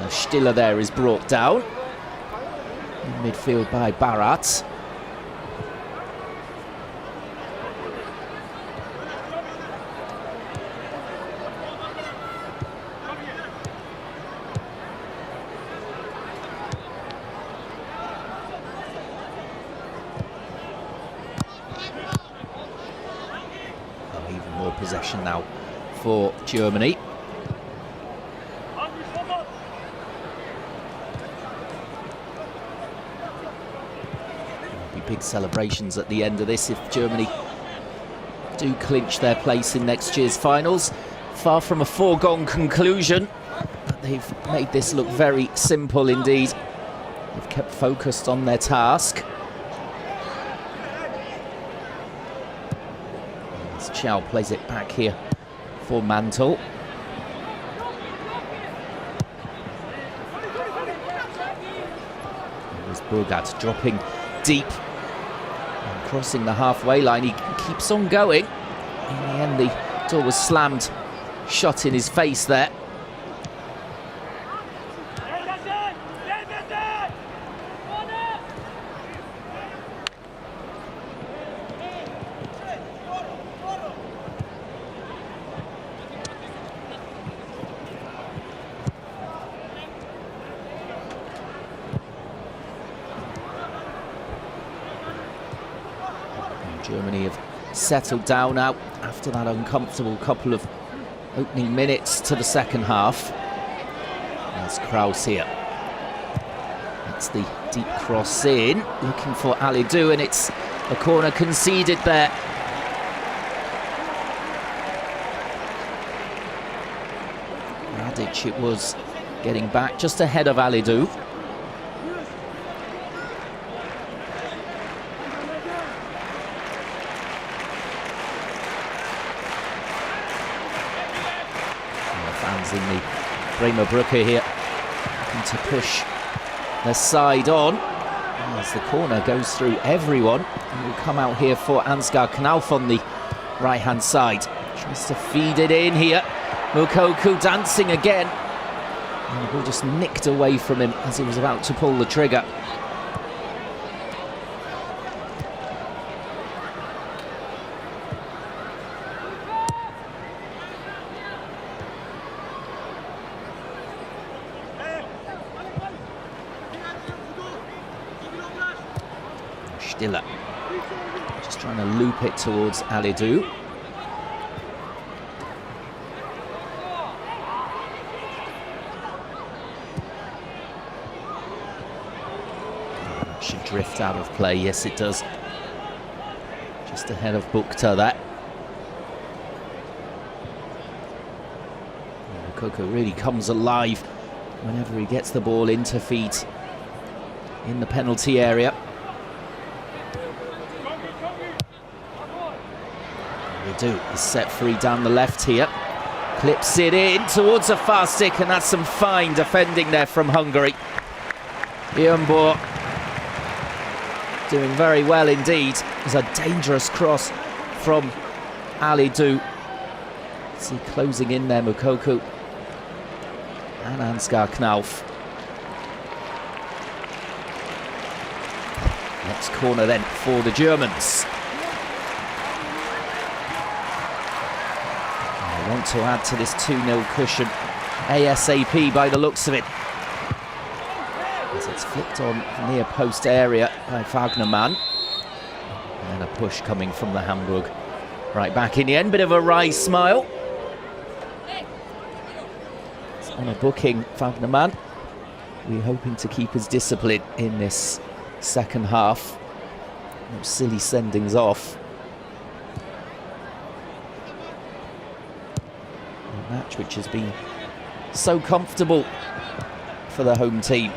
Stiller there is brought down in midfield by Barat. Even more possession now for Germany. Big celebrations at the end of this if Germany do clinch their place in next year's finals. Far from a foregone conclusion, but they've made this look very simple indeed. They've kept focused on their task. As Chow plays it back here for Mantle. There's Burgaerts dropping deep. Crossing the halfway line, he keeps on going. In the end, the door was slammed shut in his face there. Germany have settled down now after that uncomfortable couple of opening minutes to the second half. There's Kraus here. That's the deep cross in, looking for Alidou, and it's a corner conceded there. Radic it was, getting back just ahead of Alidou. Fans in the Bremer Brücke here looking to push their side on as the corner goes through everyone and will come out here for Ansgar Knauf on the right hand side. Tries to feed it in here. Moukoko dancing again, and the ball just nicked away from him as he was about to pull the trigger. Stiller just trying to loop it towards Alidou. Should drift out of play, yes it does. Just ahead of Buchta there. Moukoko really comes alive whenever he gets the ball into feet in the penalty area. Is set free down the left here, clips it in towards a far stick, and that's some fine defending there from Hungary. Iambor doing very well indeed. It's a dangerous cross from Alidou. See closing in there, Moukoko and Ansgar Knauf. Next corner then for the Germans. They want to add to this 2-0 cushion ASAP by the looks of it. As it's flicked on near post area by Wagnermann. And then a push coming from the Hamburg. Right back in the end, bit of a wry smile. It's on a booking, Wagnermann. We're hoping to keep his discipline in this second half. No silly sendings off. A match which has been so comfortable for the home team.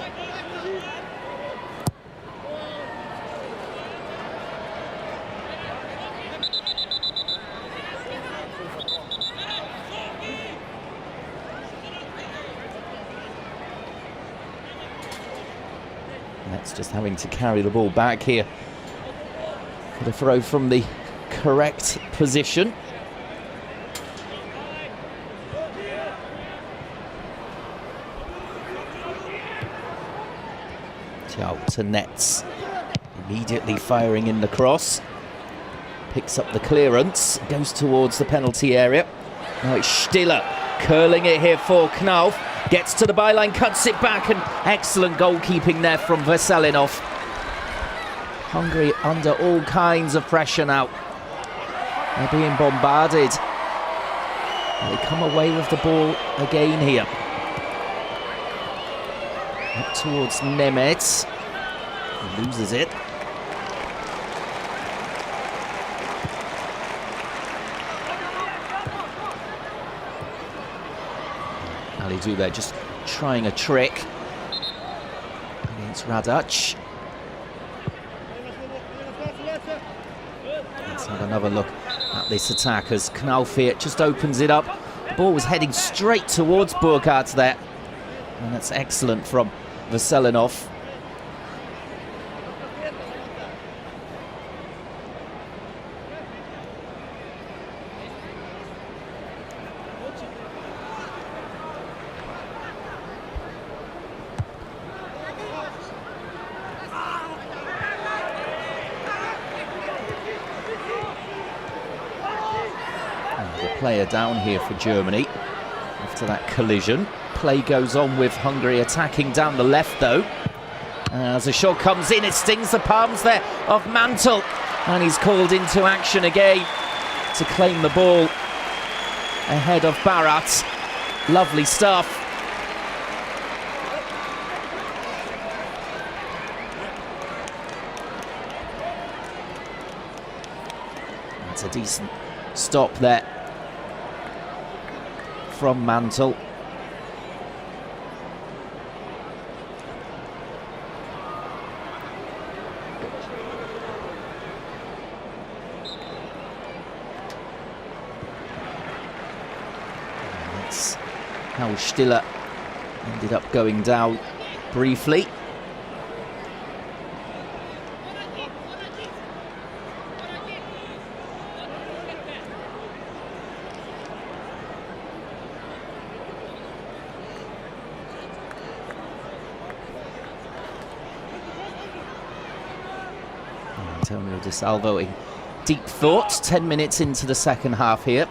That's just having to carry the ball back here for the throw from the correct position. To Nets, immediately firing in the cross, picks up the clearance, goes towards the penalty area. Now it's Stiller curling it here for Knauf, gets to the byline, cuts it back, and excellent goalkeeping there from Veselinov. Hungary under all kinds of pressure now. They're being bombarded. They come away with the ball again here. Up towards Nemeth. He loses it. Ali there just trying a trick against Radac. Let's have another look at this attack as Knauf here just opens it up. The ball was heading straight towards Burkhardt there. And that's excellent from Veselinov. Player down here for Germany after that collision. Play goes on with Hungary attacking down the left though. As a shot comes in, it stings the palms there of Mantel, and he's called into action again to claim the ball ahead of Barat. Lovely stuff. That's a decent stop there from Mantel. That's how Stiller ended up going down briefly. Antonio De Salvo in deep thoughts, 10 minutes into the second half here.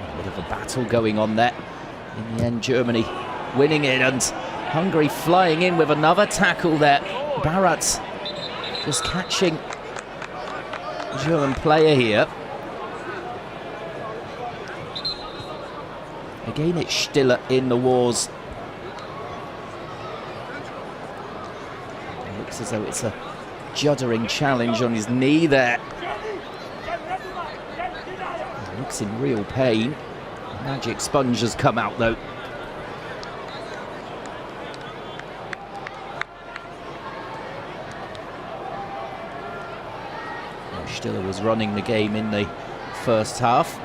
A bit of a battle going on there. In the end, Germany winning it, and Hungary flying in with another tackle there. Barat just catching the German player here. Again, it's Stiller in the wars. It looks as though it's a juddering challenge on his knee there. He looks in real pain. Magic sponge has come out though. Stiller was running the game in the first half.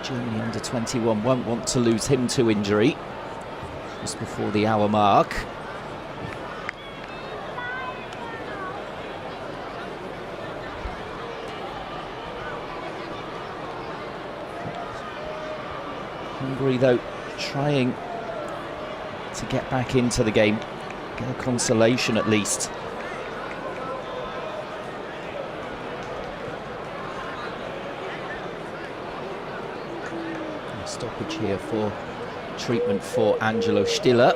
Germany Under-21 won't want to lose him to injury just before the hour mark. Hungary, though, trying to get back into the game, get a consolation at least. A stoppage here for treatment for Angelo Stiller.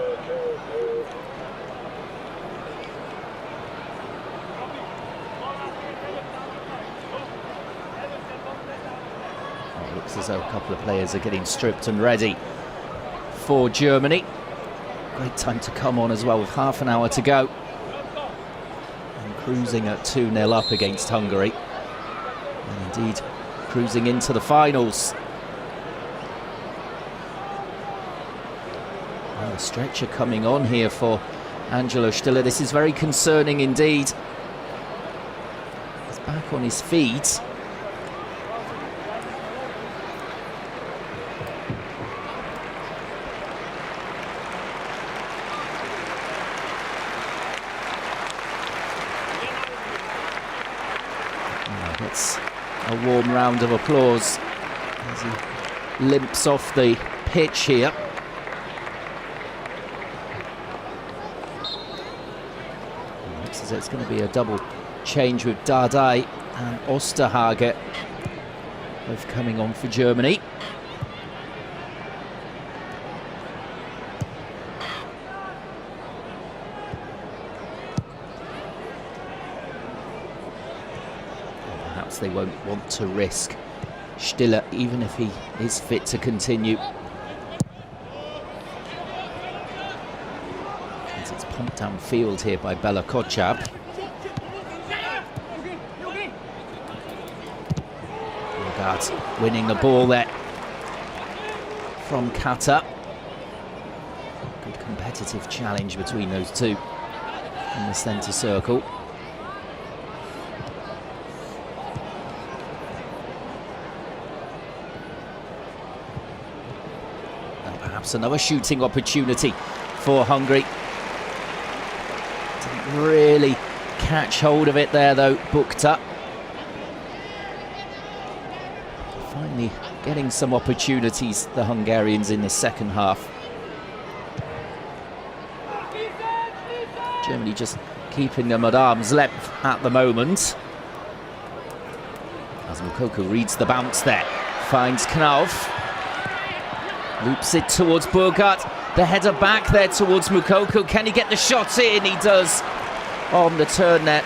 It looks as though a couple of players are getting stripped and ready for Germany. Great time to come on as well, with half an hour to go. And cruising at 2-0 up against Hungary. And indeed, cruising into the finals. Well, a stretcher coming on here for Angelo Stiller. This is very concerning indeed. He's back on his feet. It's a warm round of applause as he limps off the pitch here. Looks as though it's going to be a double change with Dardai and Osterhage both coming on for Germany. They won't want to risk Stiller, even if he is fit to continue. As it's pumped downfield here by Bela Kotchap. Regards winning the ball there from Kata. Good competitive challenge between those two in the centre circle. Perhaps another shooting opportunity for Hungary. Didn't really catch hold of it there though, Bukta. Finally getting some opportunities, the Hungarians, in this second half. Germany just keeping them at arm's length at the moment. As Moukoko reads the bounce there, finds Knauf. Loops it towards Burghardt. The header back there towards Moukoko. Can he get the shot in? He does on the turn net.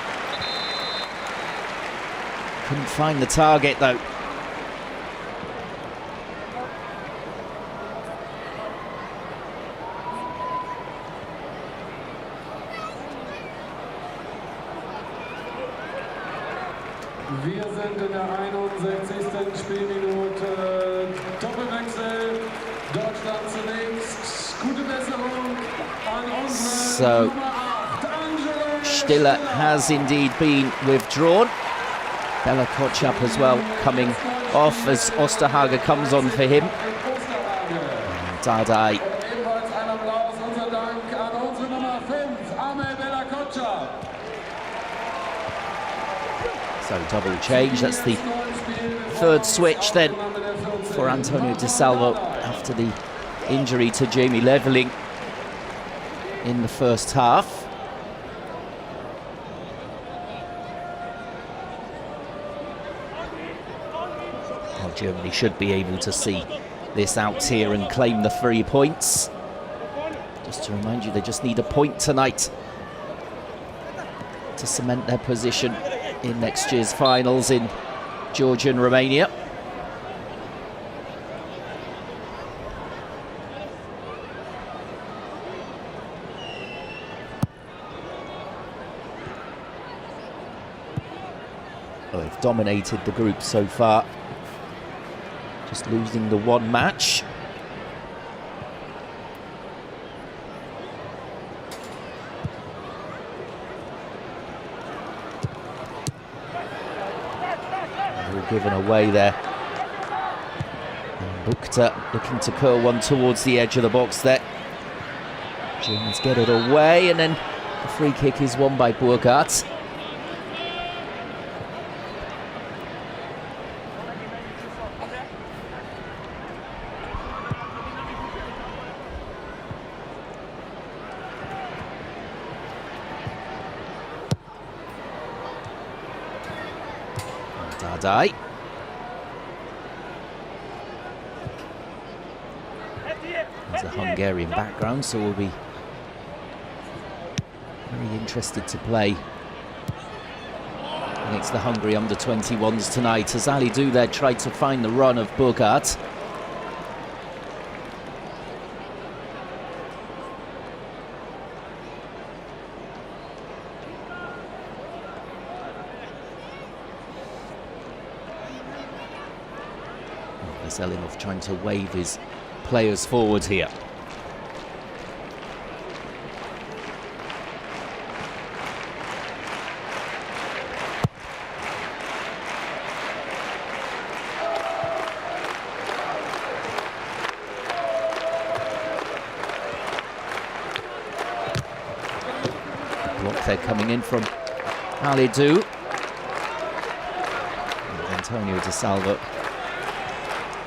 Couldn't find the target though. Wir sind in der 61. Spielminute. Doppelwechsel. Deutschland zunächst. Gute Besserung an unsere Nummer 8. Stiller has indeed been withdrawn. Bela Kotchap as well coming off as Osterhage comes on for him. And Dardai. Ebenfalls ein Applaus, unser Dank an unsere Nummer 5, Amel Bela Kotchap. So double change, that's the third switch then for Antonio Di Salvo after the injury to Jamie Leveling in the first half. Well, Germany should be able to see this out here and claim the 3 points. Just to remind you, they just need a point tonight to cement their position in next year's finals in Georgia and Romania. Well, they've dominated the group so far, just losing the one match. Given away there. And Bukta looking to curl one towards the edge of the box there. Germans get it away, and then the free kick is won by Burkhardt. Dardai. There's a Hungarian background, so we'll be very interested to play against the Hungary Under-21s tonight, as Ali Do there tried to find the run of Burkhardt. Veselinov trying to wave his players forward here. Block there coming in from Ali Do. Antonio De Salvo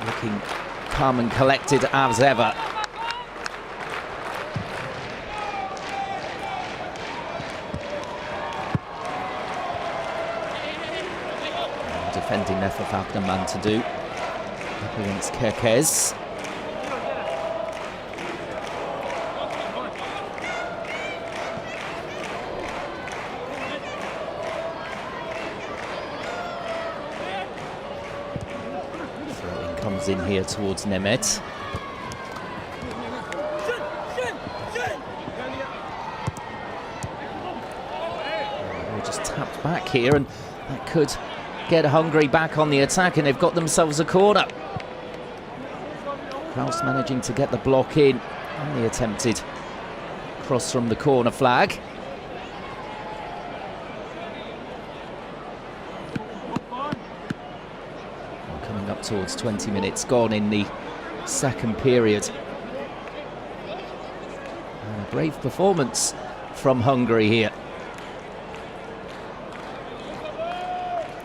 looking calm and collected as ever. Defending there for Wagnerman to do. Up against Kerkez. Comes in here towards Nemeth. We're just tapped back here, and that could get Hungary back on the attack, and they've got themselves a corner. Kraus managing to get the block in on the attempted cross from the corner flag. Up towards 20 minutes gone in the second period. And a brave performance from Hungary here.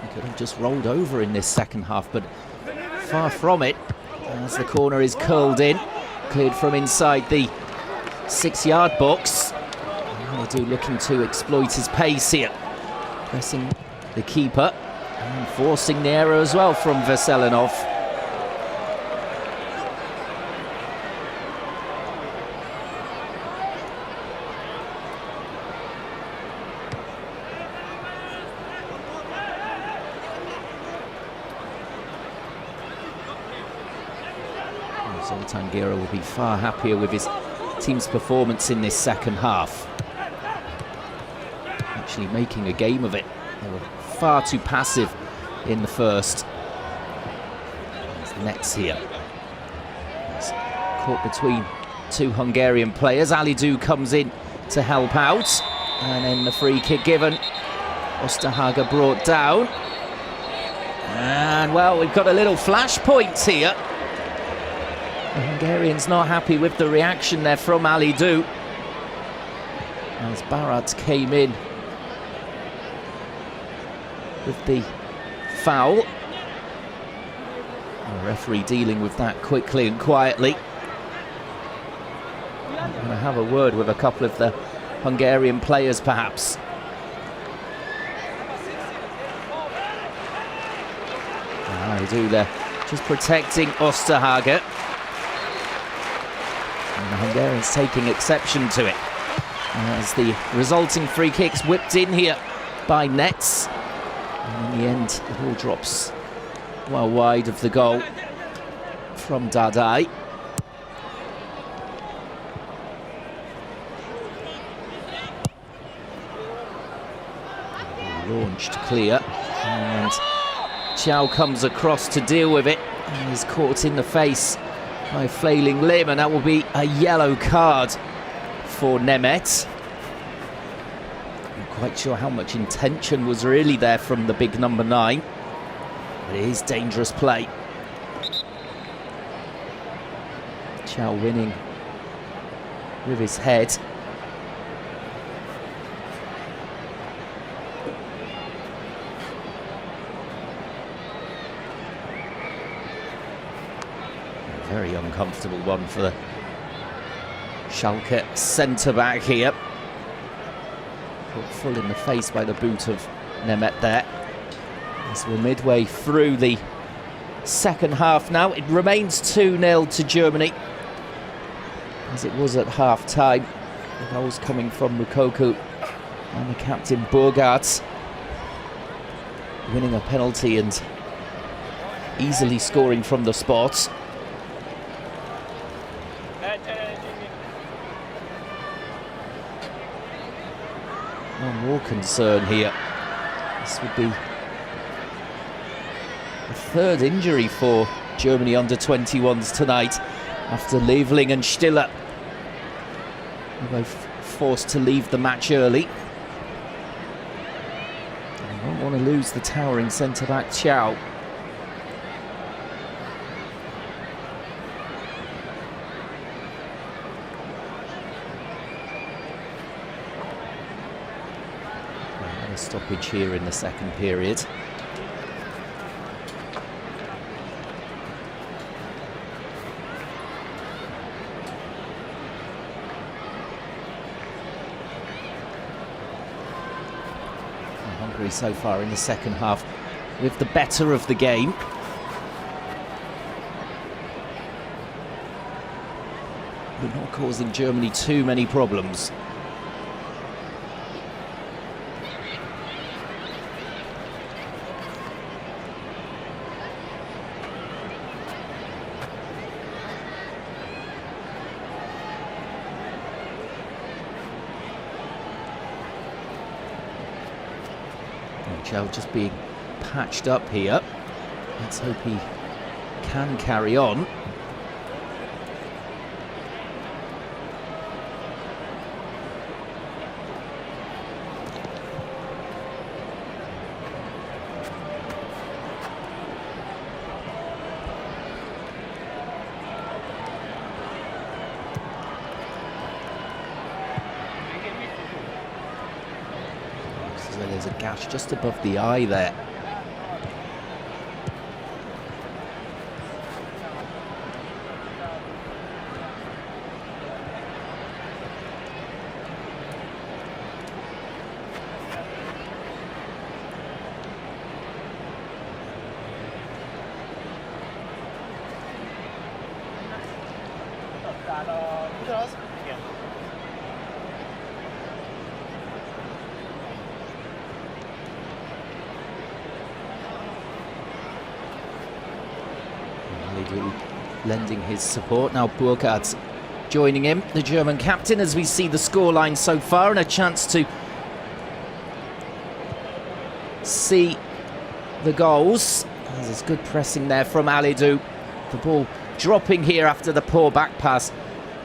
They could have just rolled over in this second half, but far from it, as the corner is curled in, cleared from inside the 6-yard box. And they do looking to exploit his pace here, pressing the keeper. And forcing the error as well from Veselinov. Zoltan Gera will be far happier with his team's performance in this second half. Actually making a game of it. They were far too passive in the first. There's Nets here. He's caught between two Hungarian players. Ali Do comes in to help out, and then the free kick given. Osterhager brought down, and well, we've got a little flashpoint here. The Hungarians not happy with the reaction there from Ali Do, as Barat came in with the foul. The referee dealing with that quickly and quietly. I'm going to have a word with a couple of the Hungarian players perhaps. I do there, just protecting Osterhager. And the Hungarians taking exception to it, as the resulting free kick's whipped in here by Nets. And in the end, the ball drops well wide of the goal from Dardai. Launched clear, and Chow comes across to deal with it, and he's caught in the face by a flailing limb, and that will be a yellow card for Nemeth. Not quite sure how much intention was really there from the big number 9, but it is dangerous play. Chow winning with his head. A very uncomfortable one for the Schalke centre-back here. Put full in the face by the boot of Nemeth there. As we're midway through the second half now, it remains 2-0 to Germany, as it was at half-time. The goals coming from Moukoko and the captain Burgaard, winning a penalty and easily scoring from the spot. No more concern here. This would be the third injury for Germany under-21s tonight, after Leveling and Stiller were both forced to leave the match early. They won't want to lose the towering centre-back Chow. A stoppage here in the second period. Hungary so far in the second half with the better of the game. But not causing Germany too many problems. Chow just being patched up here. Let's hope he can carry on. So there's a gash just above the eye there. Lending his support. Now Burgaard's joining him, the German captain, as we see the scoreline so far, and a chance to see the goals. There's good pressing there from Alidou. The ball dropping here after the poor back pass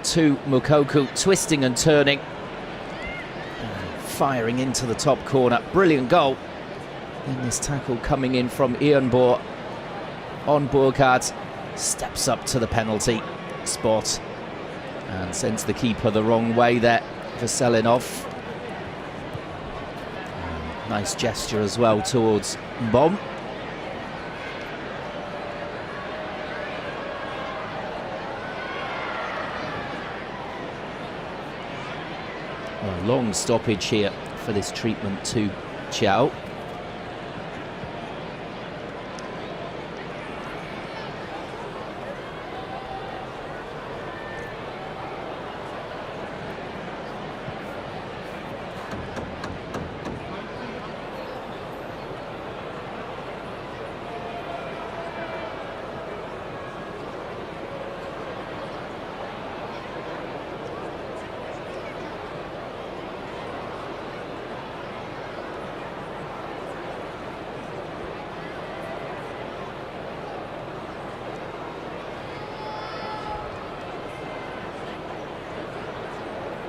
to Moukoko, twisting and turning. Firing into the top corner. Brilliant goal. Then this tackle coming in from Ianbour on Burgaard. Steps up to the penalty spot and sends the keeper the wrong way there for Selinov. Nice gesture as well towards Mbom. A long stoppage here for this treatment to Chow.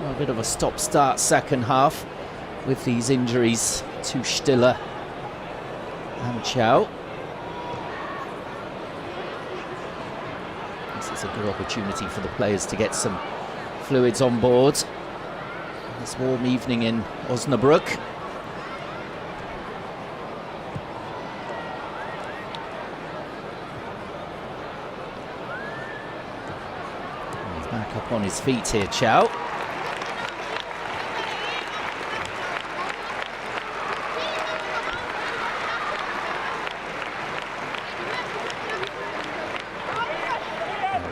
A bit of a stop-start second half with these injuries to Stiller and Chow. This is It's a good opportunity for the players to get some fluids on board this warm evening in Osnabrück. He's back up on his feet here, Chow.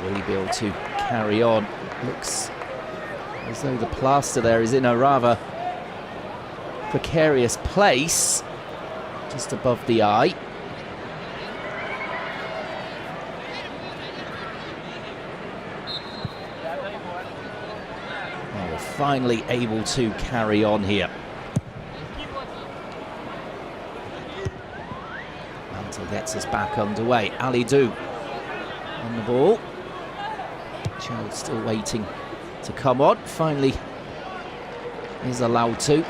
Will he be able to carry on? Looks as though the plaster there is in a rather precarious place, just above the eye. Well, we're finally able to carry on here. Mantle gets us back underway. Alidou on the ball. Child still waiting to come on. Finally is allowed to. It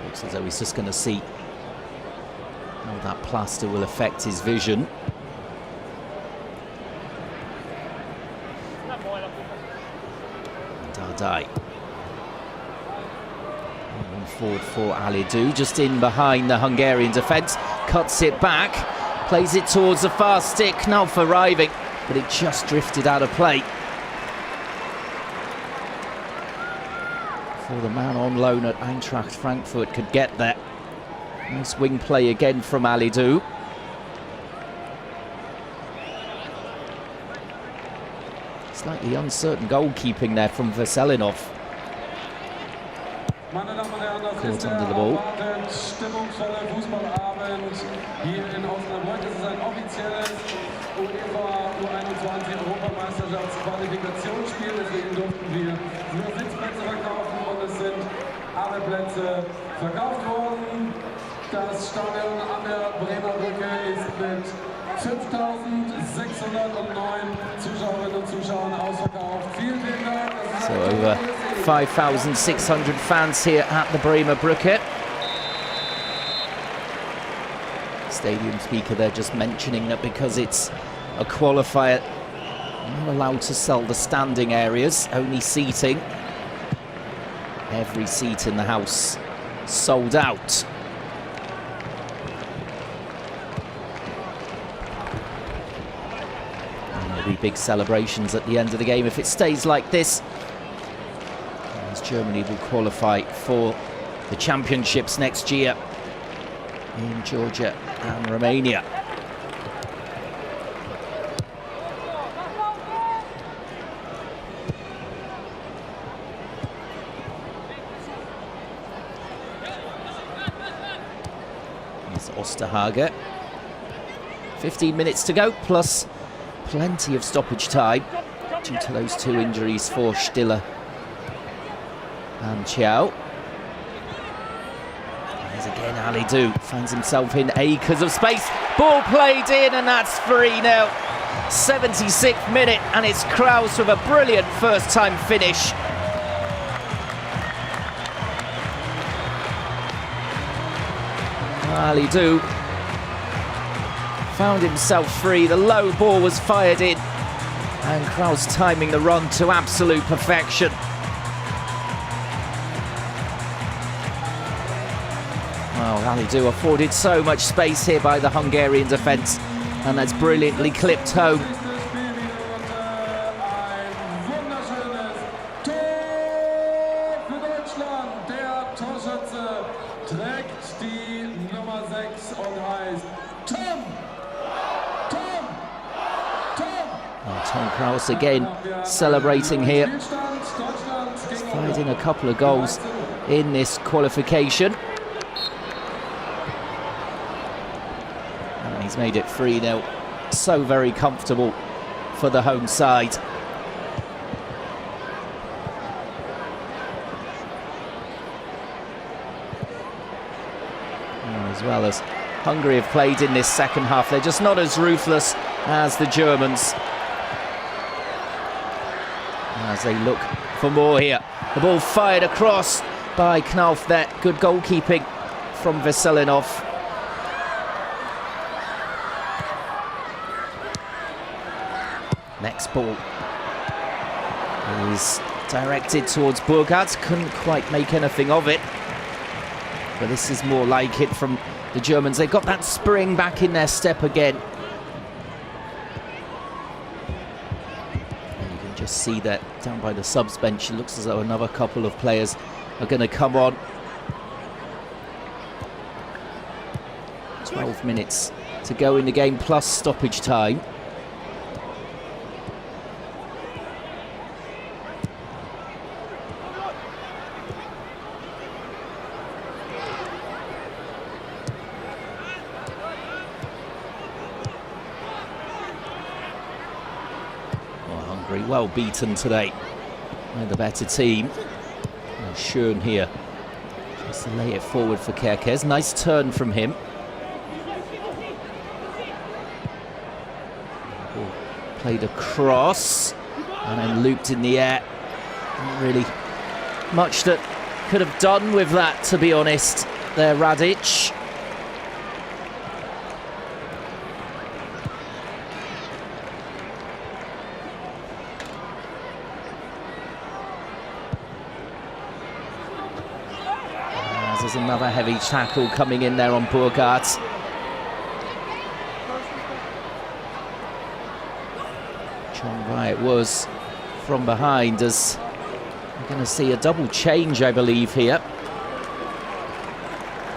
looks as though he's just going to see how that plaster will affect his vision. Dardai. One forward for Alidou, just in behind the Hungarian defence. Cuts it back, plays it towards the far stick. Knauf arriving, but it just drifted out of play. Before the man on loan at Eintracht Frankfurt could get there. Nice wing play again from Alidou. Slightly uncertain goalkeeping there from Veselinov. Caught under the ball. Stimmungsvoller Fußballabend hier in Osnabrück. Es ist ein offizielles UEFA U21 Europameisterschaftsqualifikationsspiel. Deswegen durften wir nur Sitzplätze verkaufen und es sind alle Plätze verkauft worden. Das Stadion an der Bremer Brücke ist mit 5.609 Zuschauerinnen und Zuschauern ausverkauft. Vielen Dank. So over 5,600 fans here at the Bremer Brücke. Stadium speaker there just mentioning that because it's a qualifier, you're not allowed to sell the standing areas, only seating. Every seat in the house sold out. And there'll be big celebrations at the end of the game if it stays like this, as Germany will qualify for the championships next year in Georgia and Romania. Here's Osterhage. 15 minutes to go, plus plenty of stoppage time due to those two injuries for Stiller and Chiao. Again, Alidou finds himself in acres of space. Ball played in, and that's 3-0. 76th minute, and it's Kraus with a brilliant first-time finish. Alidou found himself free. The low ball was fired in, and Kraus timing the run to absolute perfection. Well, Alidou afforded so much space here by the Hungarian defence, and that's brilliantly clipped home. Tom Kraus again celebrating here. He's fired in a couple of goals in this qualification. And he's made it 3-0. So very comfortable for the home side. As well as Hungary have played in this second half. They're just not as ruthless as the Germans, as they look for more here. The ball fired across by Knauf there. Good goalkeeping from Veselinov. Next ball is directed towards Burkhardt. Couldn't quite make anything of it. But this is more like it from the Germans. They've got that spring back in their step again. And you can just see that down by the subs bench. It looks as though another couple of players are going to come on. 12 minutes to go in the game, plus stoppage time. Hungary well beaten today. They're the better team. And Schön here just to lay it forward for Kerkez. Nice turn from him. Played across and then looped in the air. Not really much that could have done with that, to be honest. There, Radic. There's another heavy tackle coming in there on Burkhardt. It was from behind, as we're going to see a double change, I believe, here.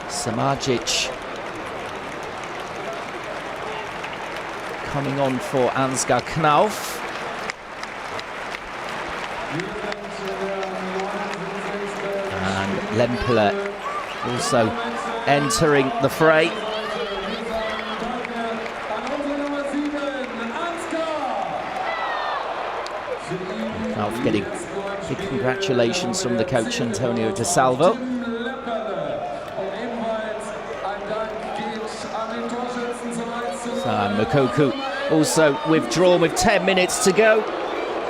Samajic coming on for Ansgar Knauf. And Lempele also entering the fray. Getting big congratulations from the coach Antonio De Salvo. So Moukoko also withdrawn with 10 minutes to go.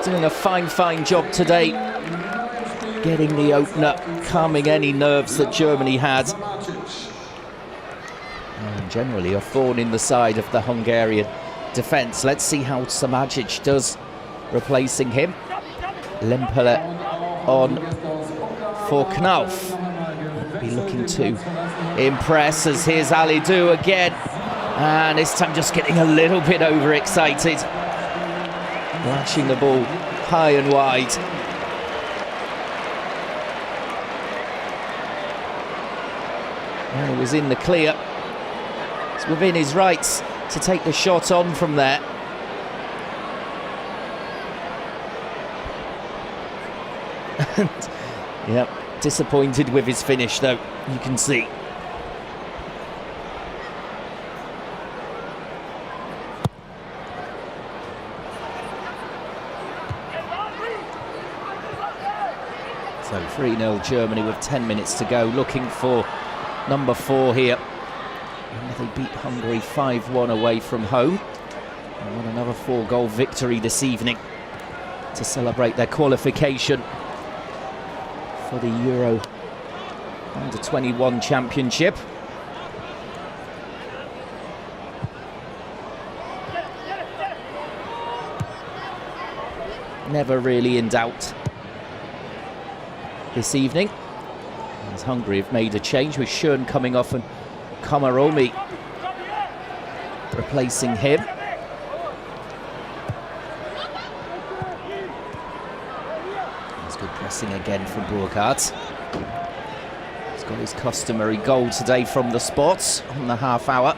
Doing a fine job today, getting the opener, calming any nerves that Germany had. And generally a thorn in the side of the Hungarian defence. Let's see how Samajic does, replacing him. Lempele on for Knauf. Be looking to impress, as here's Alidou again. And this time just getting a little bit overexcited. Lashing the ball high and wide. And he was in the clear. It's within his rights to take the shot on from there. Yep, disappointed with his finish though, you can see. So 3-0 Germany with 10 minutes to go, looking for number 4 here. Remember, they beat Hungary 5-1 away from home and won another 4-goal victory this evening to celebrate their qualification for the Euro Under-21 Championship. Never really in doubt this evening, as Hungary have made a change with Schön coming off and Komaromi replacing him. Good pressing again from Burkhardt. He's got his customary goal today from the spot on the half hour.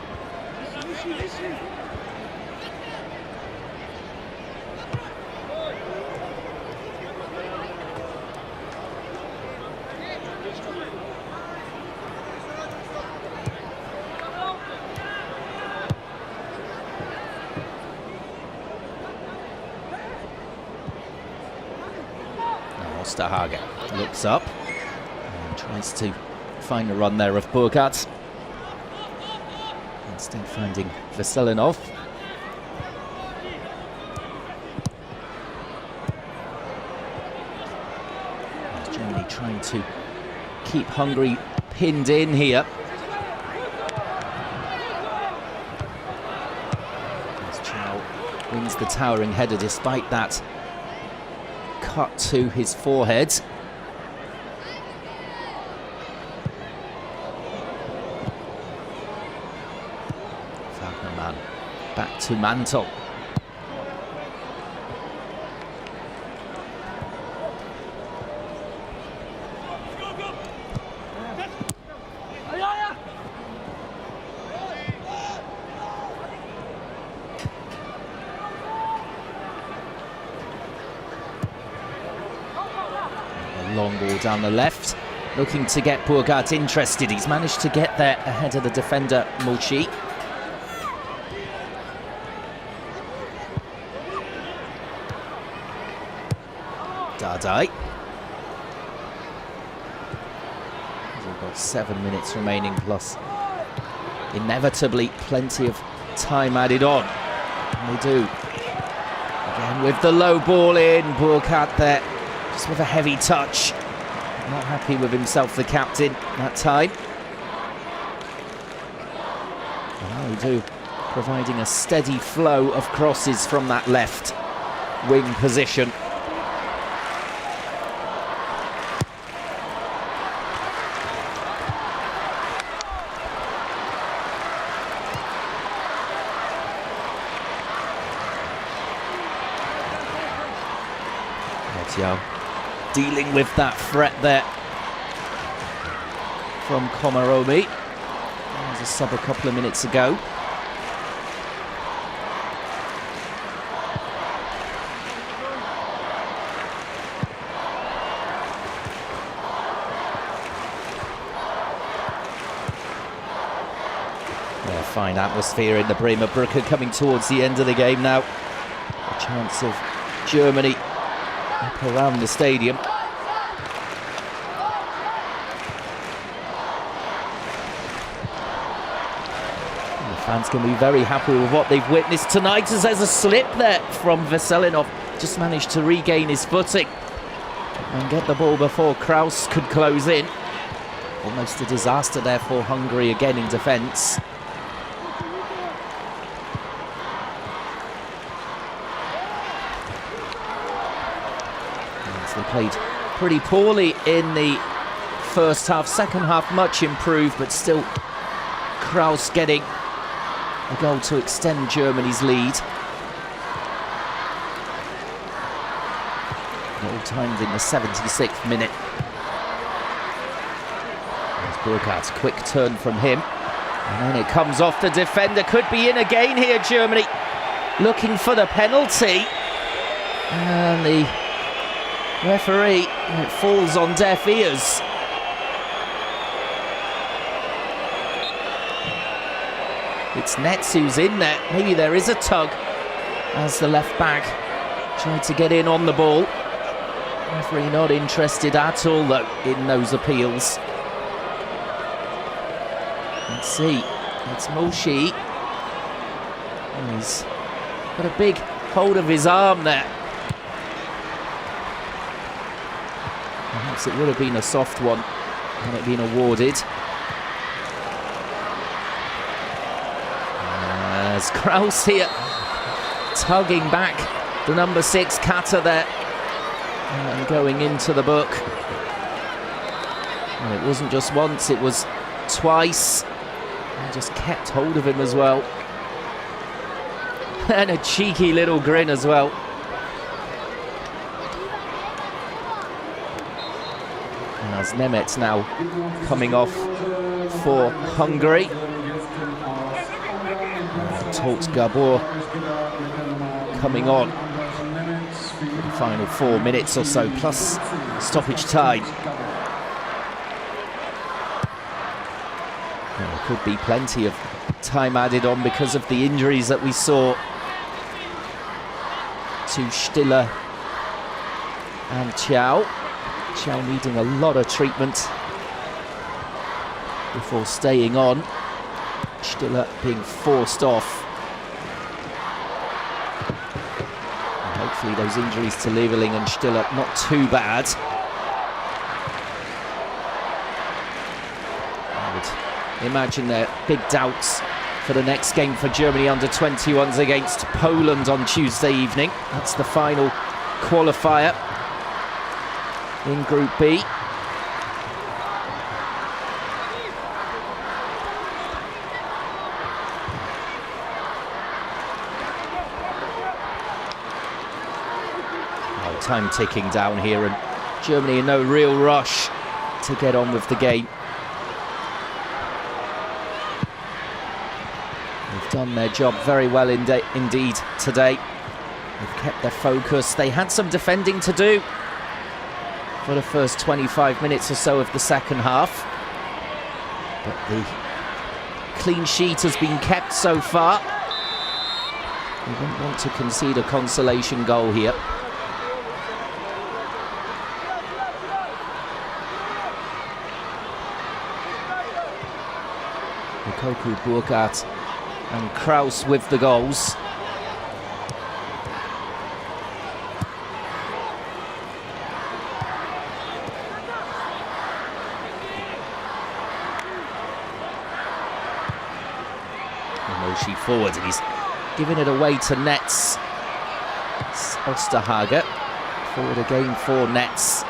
Osterhage looks up and tries to find a run there of Burkhardt. Instead finding Veselinov. Germany trying to keep Hungary pinned in here. Chow wins the towering header despite that cut to his forehead. Wagnerman back to Mantle. Long ball down the left, looking to get Burkhardt interested. He's managed to get there ahead of the defender, Mulchi. Dardai. We've got 7 minutes remaining, plus inevitably plenty of time added on. And they do. Again with the low ball in, Burkhardt there. Just with a heavy touch. Not happy with himself, the captain, that time. Well, we do, providing a steady flow of crosses from that left wing position. Martial dealing with that threat there from Komaromi. There was a sub a couple of minutes ago. Yeah, fine atmosphere in the Bremer Brücke coming towards the end of the game now. A chance of Germany up around the stadium. And the fans can be very happy with what they've witnessed tonight, as there's a slip there from Veselinov. Just managed to regain his footing and get the ball before Kraus could close in. Almost a disaster there for Hungary again in defence. They played pretty poorly in the first half. Second half much improved, but still Kraus getting a goal to extend Germany's lead. All timed in the 76th minute. There's Burkhardt's quick turn from him. And then it comes off the defender. Could be in again here, Germany. Looking for the penalty. And the referee, it falls on deaf ears. It's Netz who's in there. Maybe there is a tug as the left back tried to get in on the ball. Referee not interested at all though in those appeals. Let's see, it's Mulchi. Oh, he's got a big hold of his arm there. Perhaps it would have been a soft one had it been awarded. As Kraus here tugging back the number 6 Kata there and going into the book. And it wasn't just once, it was twice. And just kept hold of him as well. And a cheeky little grin as well. And as Nemeth now coming off for Hungary. Tolt Gabor coming on for the final 4 minutes or so, plus stoppage time. Well, there could be plenty of time added on because of the injuries that we saw to Stiller and Thiaw. Thiaw needing a lot of treatment before staying on. Stiller being forced off. And hopefully those injuries to Leveling and Stiller not too bad. I would imagine there are big doubts for the next game for Germany under-21s against Poland on Tuesday evening. That's the final qualifier in Group B. Time ticking down here, and Germany in no real rush to get on with the game. They've done their job very well indeed today. They've kept their focus. They had some defending to do for the first 25 minutes or so of the second half, but the clean sheet has been kept so far. We don't want to concede a consolation goal here. Koku, Burkhardt and Kraus with the goals. Moshi forward, and he's giving it away to Netz. It's Osterhage forward again for Netz.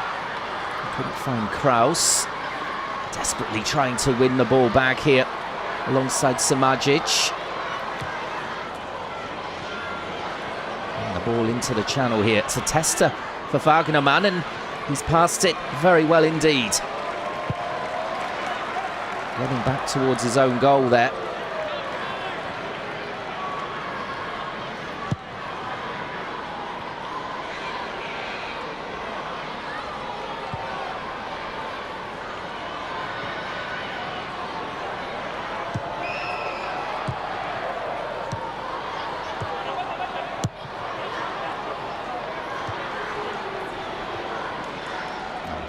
Couldn't find Kraus. Desperately trying to win the ball back here alongside Samajic. And the ball into the channel here. It's a tester for Wagnermann, and he's passed it very well indeed. Running back towards his own goal there.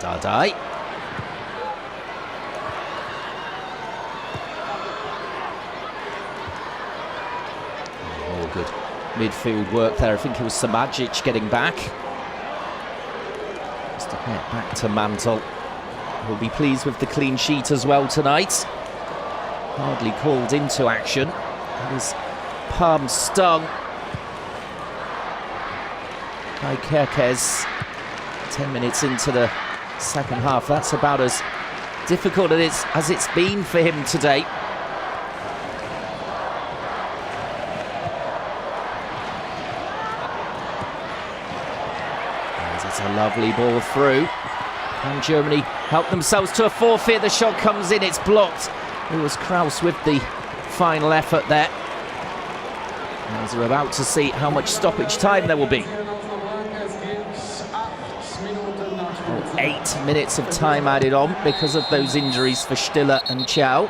Dardai. Oh, good midfield work there. I think it was Samajic getting back. Just to get back to Mantel. He'll be pleased with the clean sheet as well tonight. Hardly called into action. And his palm stung by Kerkez. 10 minutes into the second half. That's about as difficult as it's been for him today. And it's a lovely ball through. Can Germany help themselves to a forfeit? The shot comes in, it's blocked. It was Kraus with the final effort there. As we're about to see how much stoppage time there will be. 8 minutes of time added on because of those injuries for Stiller and Chow.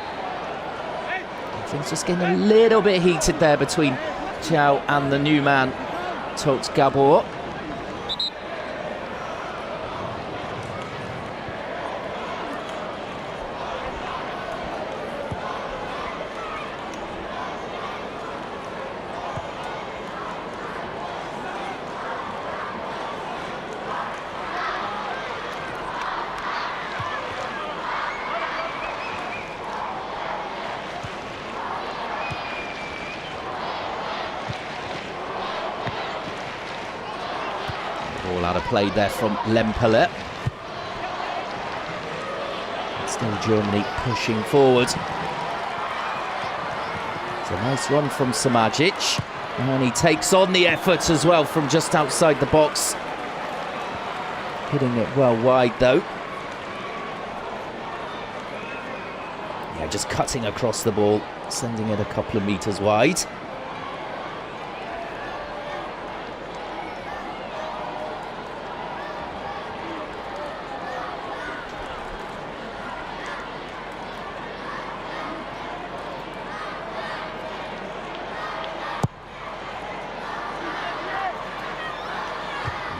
Things just getting a little bit heated there between Chow and the new man, Tot Gabor. Ball out of play there from Lemperle. Still Germany pushing forward. It's a nice run from Samajic. And he takes on the effort as well from just outside the box. Hitting it well wide though. Yeah, just cutting across the ball, sending it a couple of meters wide.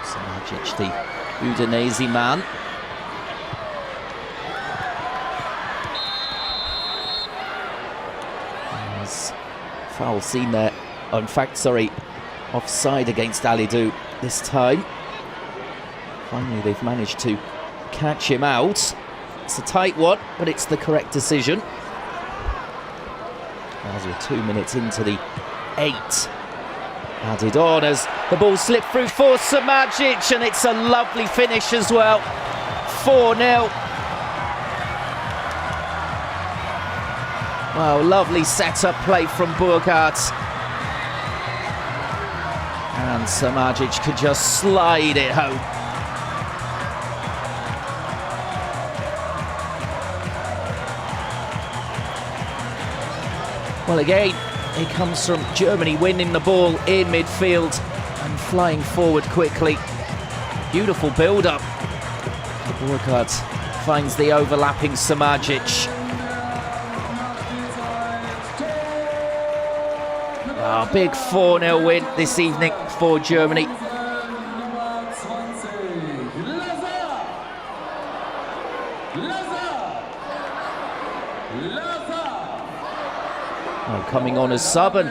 Samajic, the Udinese man. There's foul seen there. Oh, in fact, sorry, offside against Alidou this time. Finally, they've managed to catch him out. It's a tight one, but it's the correct decision. As we're 2 minutes into the 8 added on as the ball slipped through for Samajic, and it's a lovely finish as well. 4-0. Well, lovely set-up play from Burkhardt. And Samajic could just slide it home. Well, again, it comes from Germany winning the ball in midfield and flying forward quickly. Beautiful build-up. Burkhardt finds the overlapping Samajic. A big 4-0 win this evening for Germany. Coming on as sub and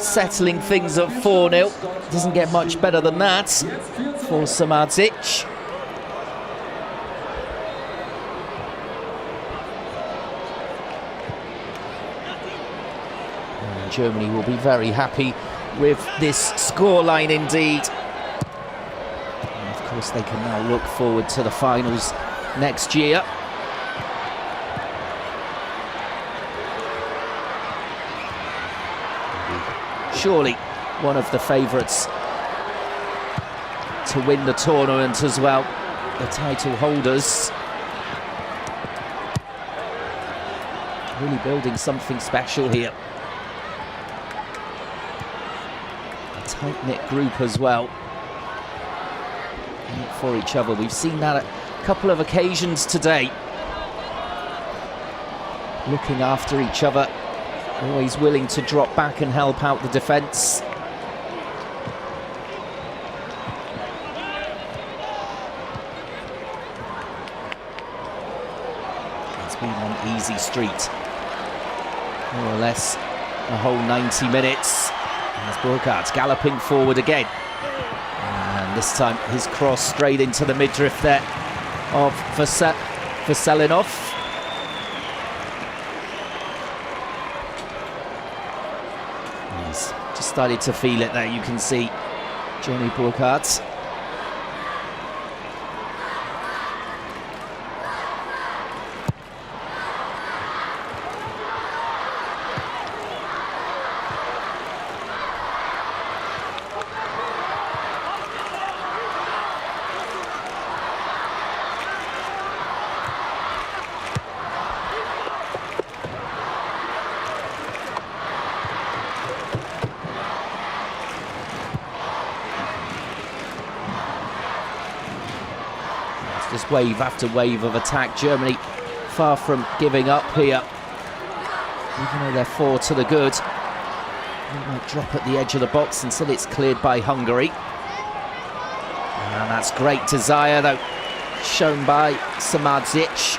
settling things at 4-0. Doesn't get much better than that for Samajic. Germany will be very happy with this scoreline indeed. And of course they can now look forward to the finals next year. Surely one of the favourites to win the tournament as well, the title holders. Really building something special here. A tight-knit group as well. For each other. We've seen that a couple of occasions today. Looking after each other. Always willing to drop back and help out the defence. It's been an easy street. More or less the whole 90 minutes. As Burkhardt's galloping forward again. And this time his cross straight into the midriff there of Veselinov. Just started to feel it there, you can see Johnny Burkhardt. Just wave after wave of attack. Germany far from giving up here. Even though they're 4 to the good. They might drop at the edge of the box until it's cleared by Hungary. And that's great desire though, shown by Samajic.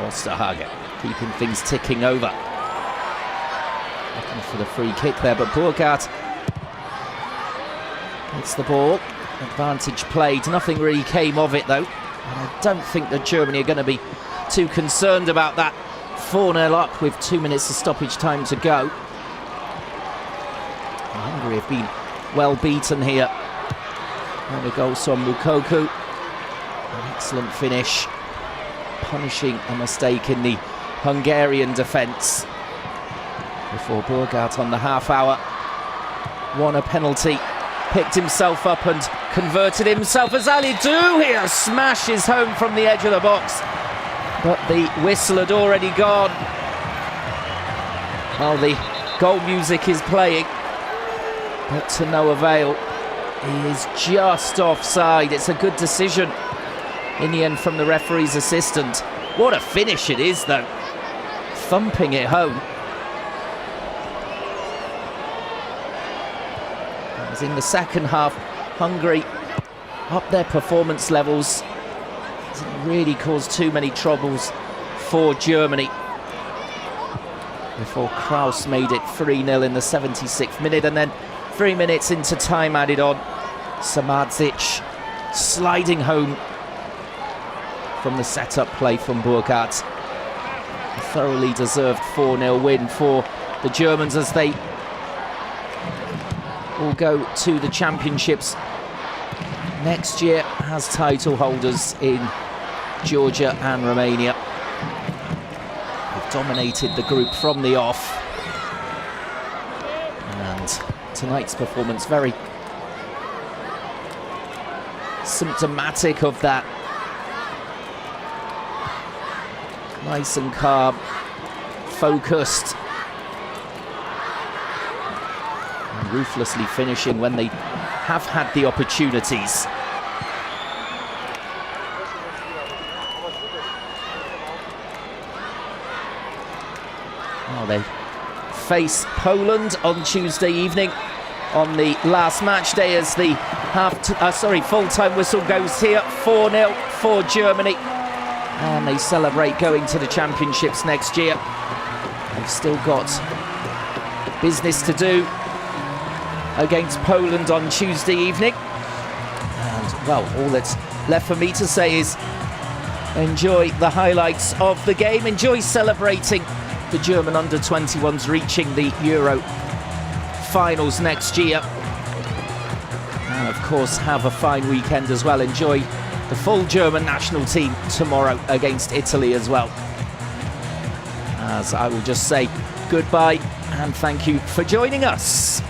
Osterhage keeping things ticking over. Looking for the free kick there, but Burkhardt gets the ball. Advantage played. Nothing really came of it though. And I don't think that Germany are going to be too concerned about that. 4-0 up with 2 minutes of stoppage time to go. And Hungary have been well beaten here. And a goal from Mukoku. An excellent finish. Punishing a mistake in the Hungarian defence. Before Burkhardt on the half hour won a penalty, picked himself up and converted himself as Ali Do here smashes home from the edge of the box, but the whistle had already gone. Well, the goal music is playing, but to no avail. He is just offside. It's a good decision in the end from the referee's assistant. What a finish it is though, thumping it home. As in the second half, Hungary up their performance levels, didn't really cause too many troubles for Germany before Kraus made it 3-0 in the 76th minute, and then 3 minutes into time added on, Samardzic sliding home from the set-up play from Burkhardt. A thoroughly deserved 4-0 win for the Germans as they will go to the championships next year as title holders in Georgia and Romania. They've dominated the group from the off, and tonight's performance very symptomatic of that. Nice and calm, focused, and ruthlessly finishing when they have had the opportunities. Well, they face Poland on Tuesday evening on the last match day as the full-time whistle goes here. 4-0 for Germany, and they celebrate going to the championships next year. They've still got business to do against Poland on Tuesday evening, and well, all that's left for me to say is enjoy the highlights of the game, enjoy celebrating the German under-21s reaching the Euro finals next year, and of course have a fine weekend as well. Enjoy the full German national team tomorrow against Italy as well. As I will just say goodbye and thank you for joining us.